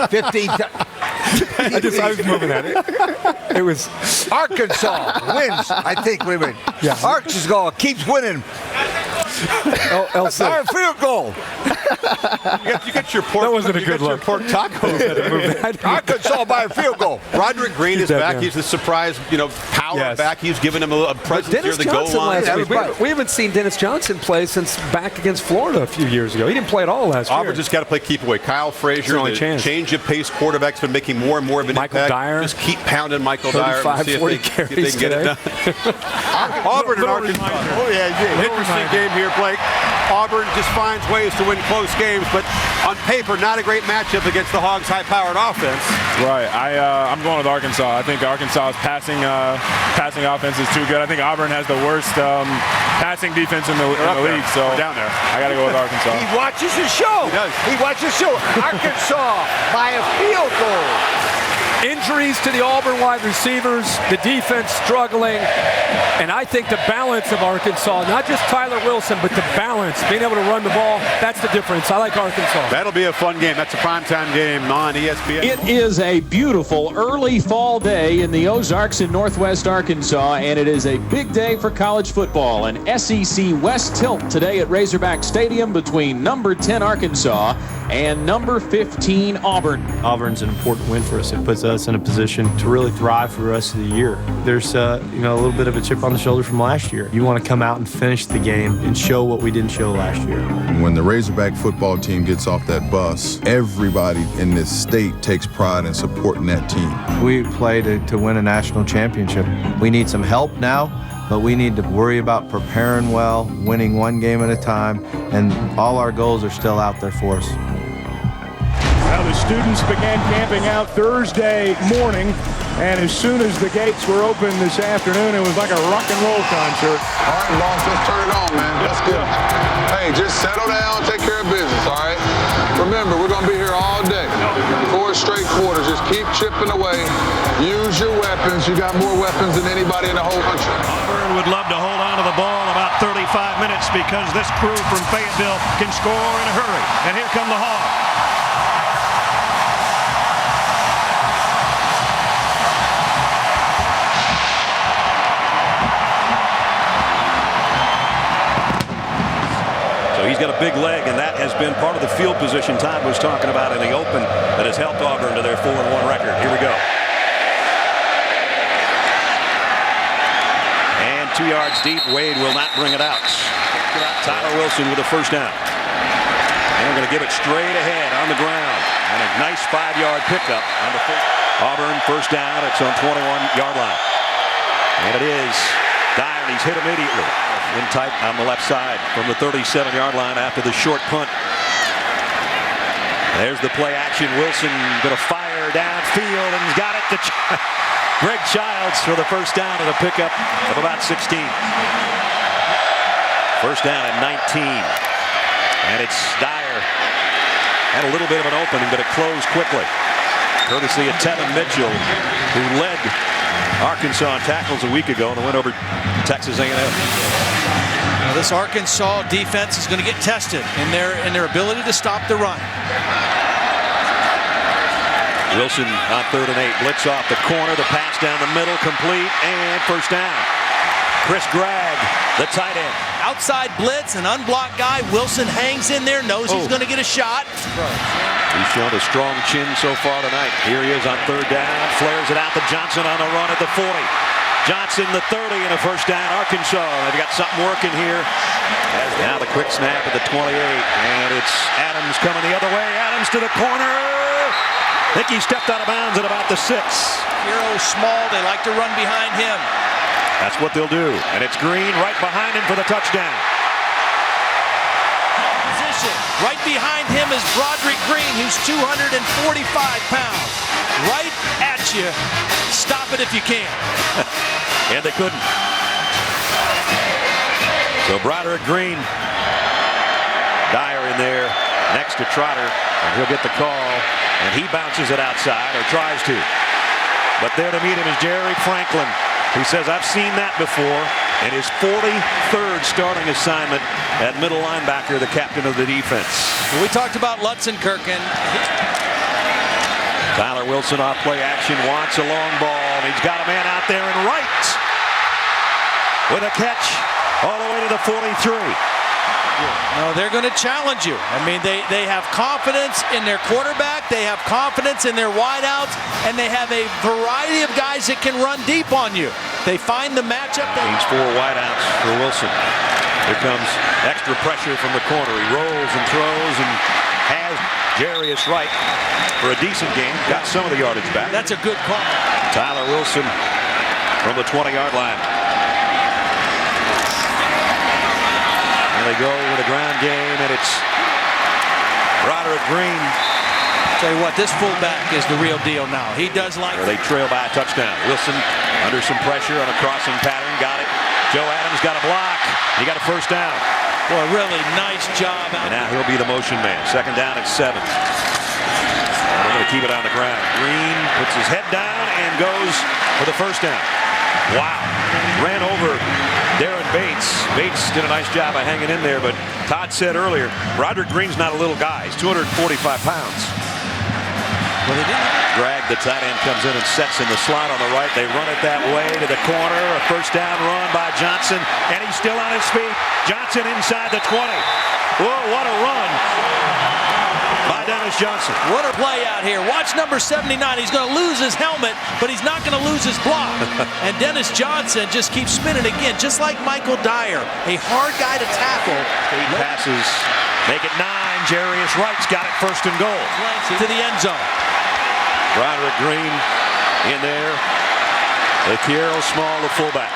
15
I was moving at it. It was
Arkansas wins. I think we win.
Yeah.
Arkansas keeps winning. Our field goal.
You get your pork.
That wasn't a good look.
Pork tacos.
Arkansas by a field goal.
Roderick Green is back. He's the surprise, power back. He's given him a presence near the goal line.
We haven't seen Dennis Johnson play since back against Florida a few years ago. He didn't play at all last year.
Auburn just got to play keep away. Kyle Frazier, the change of pace quarterback's been making more and more of an
Michael
impact.
Dyer.
Just keep pounding Michael Dyer.
40 carries
see if they can get it done. Auburn and Arkansas. Interesting game here, Blake. Auburn just finds ways to win close games, but on paper, not a great matchup against the Hogs' high-powered offense.
Right. I'm going with Arkansas. I think Arkansas' passing offense is too good. I think Auburn has the worst passing defense in the league. So
down there.
I got to go with Arkansas.
He watches the show.
He does.
He watches the show. Arkansas by a field goal.
Injuries to the Auburn wide receivers, the defense struggling, and I think the balance of Arkansas, not just Tyler Wilson, but the balance, being able to run the ball, that's the difference. I like Arkansas.
That'll be a fun game. That's a primetime game on ESPN.
It is a beautiful early fall day in the Ozarks in northwest Arkansas, and it is a big day for college football. An SEC West tilt today at Razorback Stadium between number 10 Arkansas and number 15 Auburn.
Auburn's an important win for us. It puts us in a position to really thrive for the rest of the year. There's a little bit of a chip on the shoulder from last year. You want to come out and finish the game and show what we didn't show last year.
When the Razorback football team gets off that bus, everybody in this state takes pride in supporting that team.
We play to win a national championship. We need some help now, but we need to worry about preparing well, winning one game at a time, and all our goals are still out there for us.
Well, the students began camping out Thursday morning, and as soon as the gates were open this afternoon, it was like a rock and roll concert.
All right, boss, just turn it on, man. That's good. Hey, just settle down, take care of business, all right? Remember, we're going to be here all day. 4 straight quarters. Just keep chipping away. Use your weapons. You got more weapons than anybody in the whole country.
Auburn would love to hold on to the ball about 35 minutes because this crew from Fayetteville can score in a hurry. And here come the Hogs.
So
he's got a big leg, and that has been part of the field position Todd was talking about in the open that has helped Auburn to their 4-1 record. Here we go. And 2 yards deep. Wade will not bring it out. Tyler Wilson with a first down. And they're going to give it straight ahead on the ground. And a nice 5-yard pickup on the first. Auburn first down. It's on 21-yard line. And it is Dyer, and he's hit immediately. In tight on the left side from the 37-yard line after the short punt. There's the play action. Wilson going to fire downfield, and he's got it to Greg Childs for the first down and a pickup of about 16. First down at 19. And it's Dyer Had a little bit of an opening, but it closed quickly. Courtesy of Tevin Mitchell, who led Arkansas in tackles a week ago in the win over Texas A&M.
Now this Arkansas defense is going to get tested in their ability to stop the run.
Wilson on 3rd and 8. Blitz off the corner. The pass down the middle. Complete. And first down. Chris Gregg, the tight end.
Outside blitz, an unblocked guy. Wilson hangs in there, knows he's going to get a shot.
He's shown a strong chin so far tonight. Here he is on 3rd down. Flares it out to Johnson on the run at the 40. Johnson the 30 and a first down. Arkansas. They've got something working here. Now the quick snap at the 28. And it's Adams coming the other way. Adams to the corner. I think he stepped out of bounds at about the 6.
Hero's small. They like to run behind him.
That's what they'll do. And it's Green right behind him for the touchdown.
Position. Right behind him is Broderick Green, who's 245 pounds. Right at you. Stop it if you can.
And they couldn't. So Broderick Green. Dyer in there next to Trotter. And he'll get the call. And he bounces it outside, or tries to. But there to meet him is Jerry Franklin. He says, I've seen that before. And his 43rd starting assignment at middle linebacker, the captain of the defense.
We talked about Lutzenkirchen.
Tyler Wilson off play action, wants a long ball. And he's got a man out there and right with a catch all the way to the 43.
No, they're going to challenge you. I mean, they have confidence in their quarterback. They have confidence in their wideouts. And they have a variety of guys that can run deep on you. They find the matchup.
Means 4 wideouts for Wilson. Here comes extra pressure from the corner. He rolls and throws and has Jarius Wright for a decent game. Got some of the yardage back.
That's a good call.
Tyler Wilson from the 20-yard line. And they go with a ground game, and it's Broderick Green.
Tell you what, this fullback is the real deal now. He does like.
They trail by a touchdown. Wilson under some pressure on a crossing pattern. Got it. Joe Adams got a block. He got a first down.
Boy, really nice job.
And now he'll be the motion man. 2nd down at 7. They're going to keep it on the ground. Green puts his head down and goes for the first down. Wow. Ran over Darren Bates. Bates did a nice job of hanging in there, but Todd said earlier, Broderick Green's not a little guy. He's 245 pounds.
Well, they didn't.
Greg, the tight end, comes in and sets in the slot on the right. They run it that way to the corner. A first down run by Johnson, and he's still on his feet. Johnson inside the 20. Whoa, what a run by Dennis Johnson.
What a play out here. Watch number 79. He's going to lose his helmet, but he's not going to lose his block. And Dennis Johnson just keeps spinning again, just like Michael Dyer. A hard guy to tackle.
8 passes. Make it 9. Jarius Wright's got it, 1st and goal.
To the end zone.
Broderick Green in there. Lakiero Small, the fullback.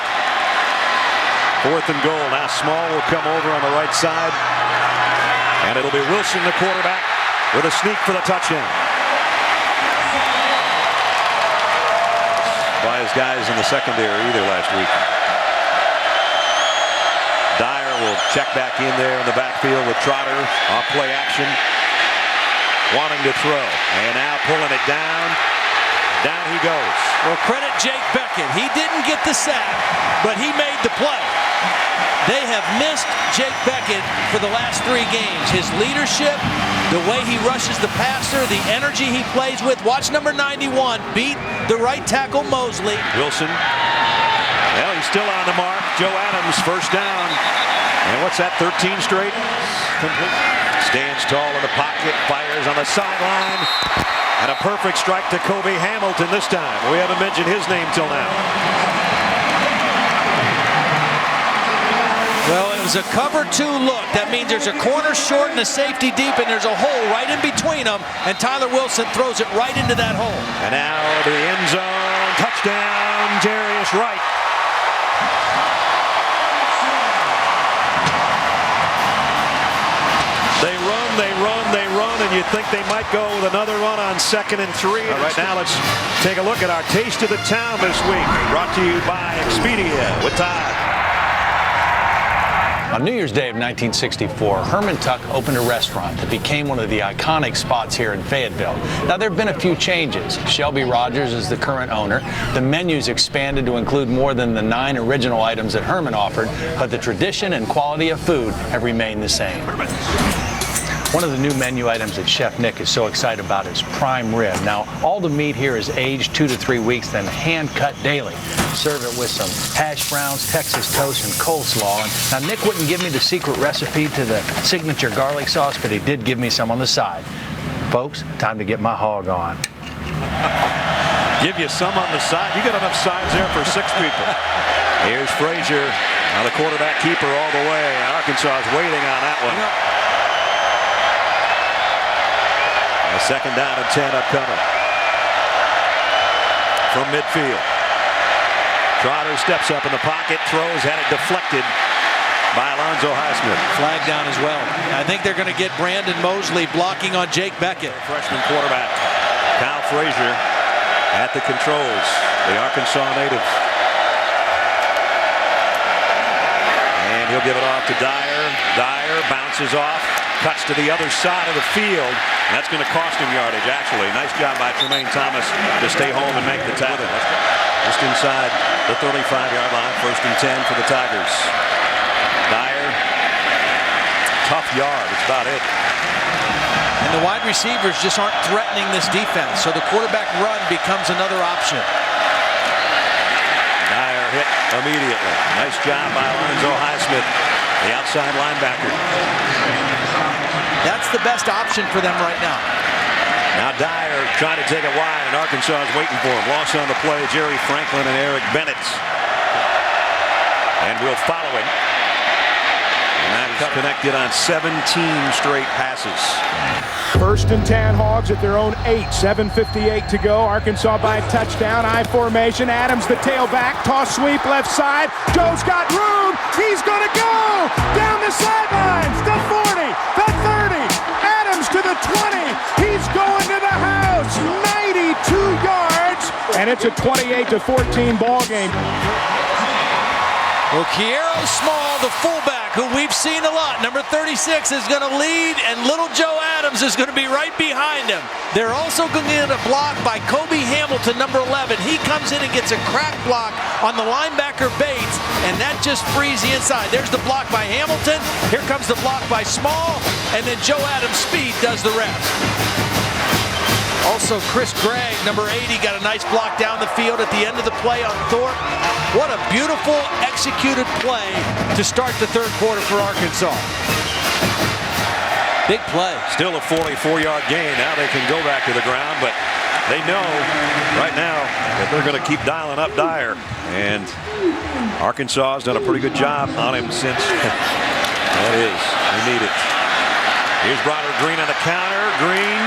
4th and goal. Now Small will come over on the right side. And it'll be Wilson, the quarterback, with a sneak for the touchdown. By his guys in the secondary either last week. Dyer will check back in there in the backfield with Trotter. Off play action. Wanting to throw. And now pulling it down. Down he goes.
Well, credit Jake Beckett. He didn't get the sack, but he made the play. They have missed Jake Beckett for the last 3 games. His leadership, the way he rushes the passer, the energy he plays with. Watch number 91 beat the right tackle Mosley.
Wilson. Well, he's still on the mark. Joe Adams, first down. And what's that, 13 straight? Complete. Stands tall in the pocket, fires on the sideline. And a perfect strike to Kobe Hamilton this time. We haven't mentioned his name till now.
Well, it was a cover 2 look. That means there's a corner short and a safety deep, and there's a hole right in between them. And Tyler Wilson throws it right into that hole.
And now to the end zone. Touchdown, Jarius Wright. They run, and you think they might go with another run on 2nd and 3. All right, now let's take a look at our Taste of the Town this week. Brought to you by Expedia with Todd.
On New Year's Day of 1964, Herman Tuck opened a restaurant that became one of the iconic spots here in Fayetteville. Now, there have been a few changes. Shelby Rogers is the current owner. The menu's expanded to include more than the 9 original items that Herman offered, but the tradition and quality of food have remained the same. One of the new menu items that Chef Nick is so excited about is prime rib. Now, all the meat here is aged 2 to 3 weeks, then hand-cut daily. Serve it with some hash browns, Texas toast, and coleslaw. And now, Nick wouldn't give me the secret recipe to the signature garlic sauce, but he did give me some on the side. Folks, time to get my hog on.
Give you some on the side. You got enough sides there for 6 people. Here's Frazier. Now the quarterback keeper all the way. Arkansas is waiting on that one. A 2nd down and 10 upcoming. From midfield. Trotter steps up in the pocket, throws, had it deflected by Alonzo Highsmith.
Flag down as well. I think they're going to get Brandon Mosley blocking on Jake Beckett.
Freshman quarterback Kyle Frazier at the controls. The Arkansas native. And he'll give it off to Dyer. Dyer bounces off, cuts to the other side of the field. That's going to cost him yardage, actually. Nice job by Tremaine Thomas to stay home and make the tackle. Just inside the 35-yard line, 1st and 10 for the Tigers. Dyer, tough yard, that's about it.
And the wide receivers just aren't threatening this defense, so the quarterback run becomes another option.
Dyer hit immediately. Nice job by Alonzo Highsmith, the outside linebacker.
That's the best option for them right now.
Now Dyer trying to take it wide, and Arkansas is waiting for him. Loss on the play, Jerry Franklin and Eric Bennett. And we'll follow him. And that is connected on 17 straight passes.
1st and 10, Hogs at their own 8. 7:58 to go. Arkansas by a touchdown. I formation. Adams the tailback. Toss sweep left side. Joe's got room. He's going to go down the sidelines. The 40. The 30. Adams to the 20. He's going to the house. 92 yards. And it's a 28-14 ball game.
Well, Kiero Small, the fullback, who we've seen a lot, number 36, is going to lead, and little Joe Adams is going to be right behind him. They're also going to get a block by Kobe Hamilton, number 11. He comes in and gets a crack block on the linebacker Bates, and that just frees the inside. There's the block by Hamilton. Here comes the block by Small, and then Joe Adams' speed does the rest. Also, Chris Gregg, number 80, got a nice block down the field at the end of the play on Thorpe. What a beautiful executed play to start the 3rd quarter for Arkansas. Big play.
Still a 44-yard gain. Now they can go back to the ground, but they know right now that they're going to keep dialing up Dyer. And Arkansas has done a pretty good job on him since. That is, they need it. Here's Broderick Green on the counter. Green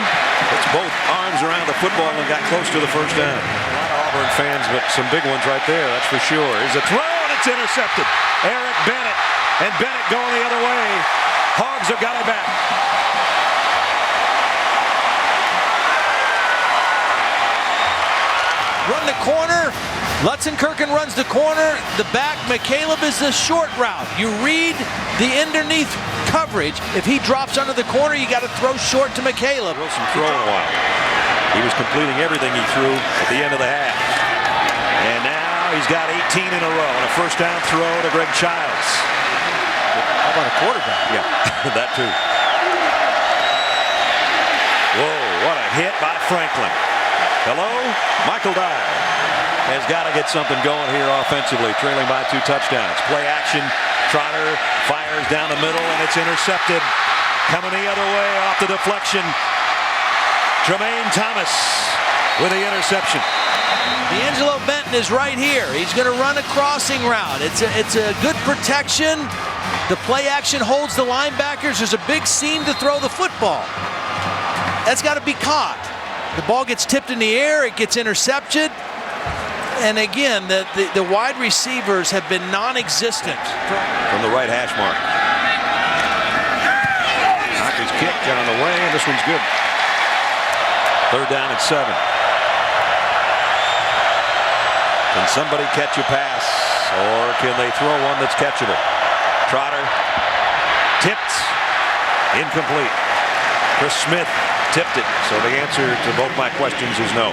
puts both arms around the football and got close to the 1st down. A lot of Auburn fans, but some big ones right there, that's for sure. Here's a throw, and it's intercepted. Eric Bennett, and Bennett going the other way. Hogs have got it back.
Run the corner. Lutzenkirchen runs the corner. The back, McCaleb, is the short route. You read the underneath coverage. If he drops under the corner, you got to throw short to McCaleb.
Wilson throwing a while. He was completing everything he threw at the end of the half. And now he's got 18 in a row and a 1st down throw to Greg Childs.
How about a quarterback?
Yeah, that too. Whoa, what a hit by Franklin. Hello, Michael Dyer has got to get something going here offensively, trailing by 2 touchdowns. Play action, Trotter fires down the middle, and it's intercepted. Coming the other way off the deflection. Tremaine Thomas with the interception.
D'Angelo Benton is right here. He's going to run a crossing route. It's a good protection. The play action holds the linebackers. There's a big seam to throw the football. That's got to be caught. The ball gets tipped in the air. It gets intercepted. And again, the wide receivers have been non-existent.
From the right hash mark. Hockey's kick on the way, and this one's good. 3rd down and 7. Can somebody catch a pass, or can they throw one that's catchable? Trotter tipped, incomplete. Chris Smith tipped it, so the answer to both my questions is no.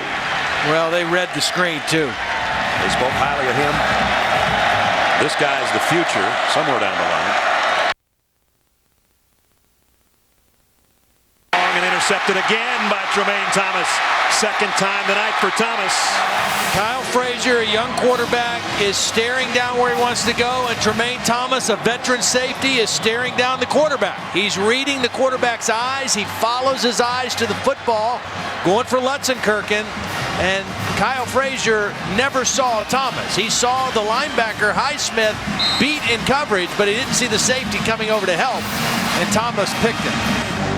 Well, they read the screen, too.
They spoke highly of him. This guy's the future somewhere down the line. Long and intercepted again by Tremaine Thomas. Second time tonight for Thomas.
Kyle Frazier, a young quarterback, is staring down where he wants to go, and Tremaine Thomas, a veteran safety, is staring down the quarterback. He's reading the quarterback's eyes. He follows his eyes to the football, going for Lutzenkirchen, and Kyle Frazier never saw Thomas. He saw the linebacker, Highsmith, beat in coverage, but he didn't see the safety coming over to help, and Thomas picked him.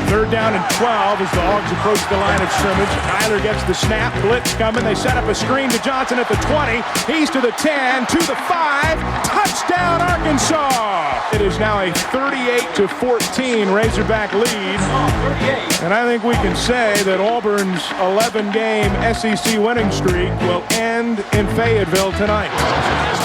3rd down and 12 as the Hogs approach the line of scrimmage. Tyler gets the snap, blitz coming. They set up a screen to Johnson at the 20. He's to the 10, to the 5. Touchdown, Arkansas! It is now a 38-14 Razorback lead. And I think we can say that Auburn's 11-game SEC winning streak will end in Fayetteville tonight.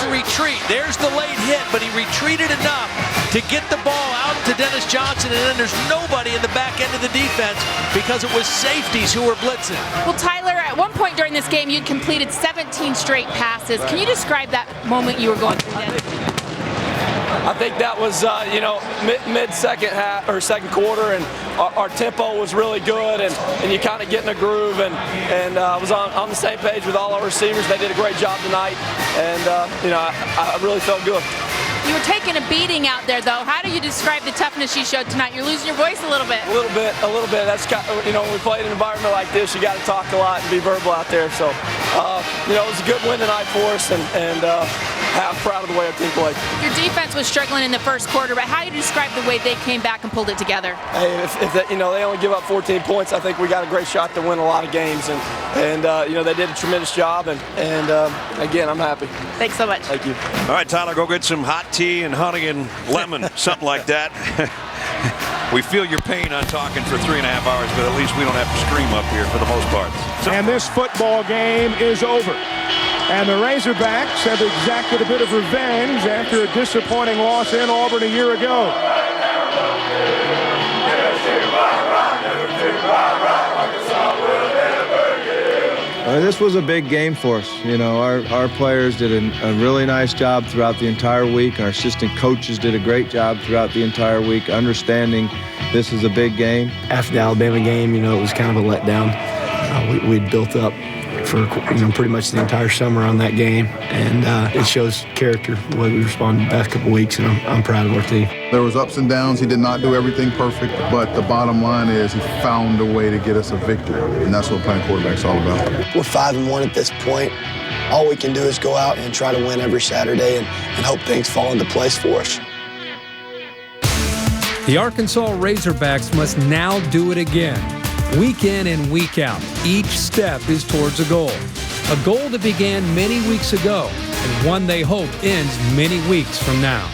Retreat. There's the late hit, but he retreated enough to get the ball out to Dennis Johnson, and then there's nobody in the back end of the defense because it was safeties who were blitzing.
Well, Tyler, at one point during this game, you'd completed 17 straight passes. Can you describe that moment you were going through then?
I think that was, mid-second half or second quarter, and our tempo was really good, and you kind of get in a groove, and I was on the same page with all our receivers. They did a great job tonight, and I really felt good.
You were taking a beating out there, though. How do you describe the toughness you showed tonight? You're losing your voice a little bit.
A little bit. That's kind of, when we play in an environment like this, you got to talk a lot and be verbal out there. So, it was a good win tonight for us, and I'm proud of the way our team played.
Your defense was struggling in the first quarter, but how do you describe the way they came back and pulled it together?
Hey, if they only give up 14 points, I think we got a great shot to win a lot of games, and they did a tremendous job, and again, I'm happy.
Thanks so much.
Thank you.
All right, Tyler, go get some hot tea and honey and lemon, something like that. We feel your pain on talking for 3.5 hours, but at least we don't have to scream up here for the most part.
And this football game is over. And the Razorbacks have exacted a bit of revenge after a disappointing loss in Auburn a year ago.
This was a big game for us. Our players did a really nice job throughout the entire week. Our assistant coaches did a great job throughout the entire week, understanding this is a big game.
After the Alabama game, it was kind of a letdown. We'd built up for pretty much the entire summer on that game, and it shows character the way we responded the past couple weeks, and I'm proud of our team.
There was ups and downs. He did not do everything perfect, but the bottom line is he found a way to get us a victory, and that's what playing quarterback's all about.
We're 5-1 at this point. All we can do is go out and try to win every Saturday and hope things fall into place for us.
The Arkansas Razorbacks must now do it again. Week in and week out, each step is towards a goal that began many weeks ago, and one they hope ends many weeks from now.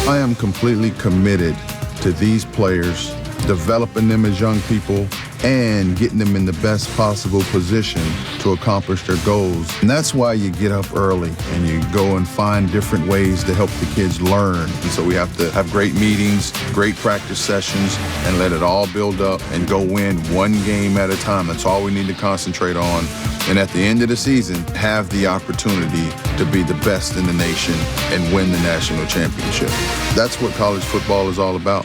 I am completely committed to these players, developing them as young people, and getting them in the best possible position to accomplish their goals. And that's why you get up early and you go and find different ways to help the kids learn. And so we have to have great meetings, great practice sessions, and let it all build up and go win one game at a time. That's all we need to concentrate on. And at the end of the season, have the opportunity to be the best in the nation and win the national championship. That's what college football is all about.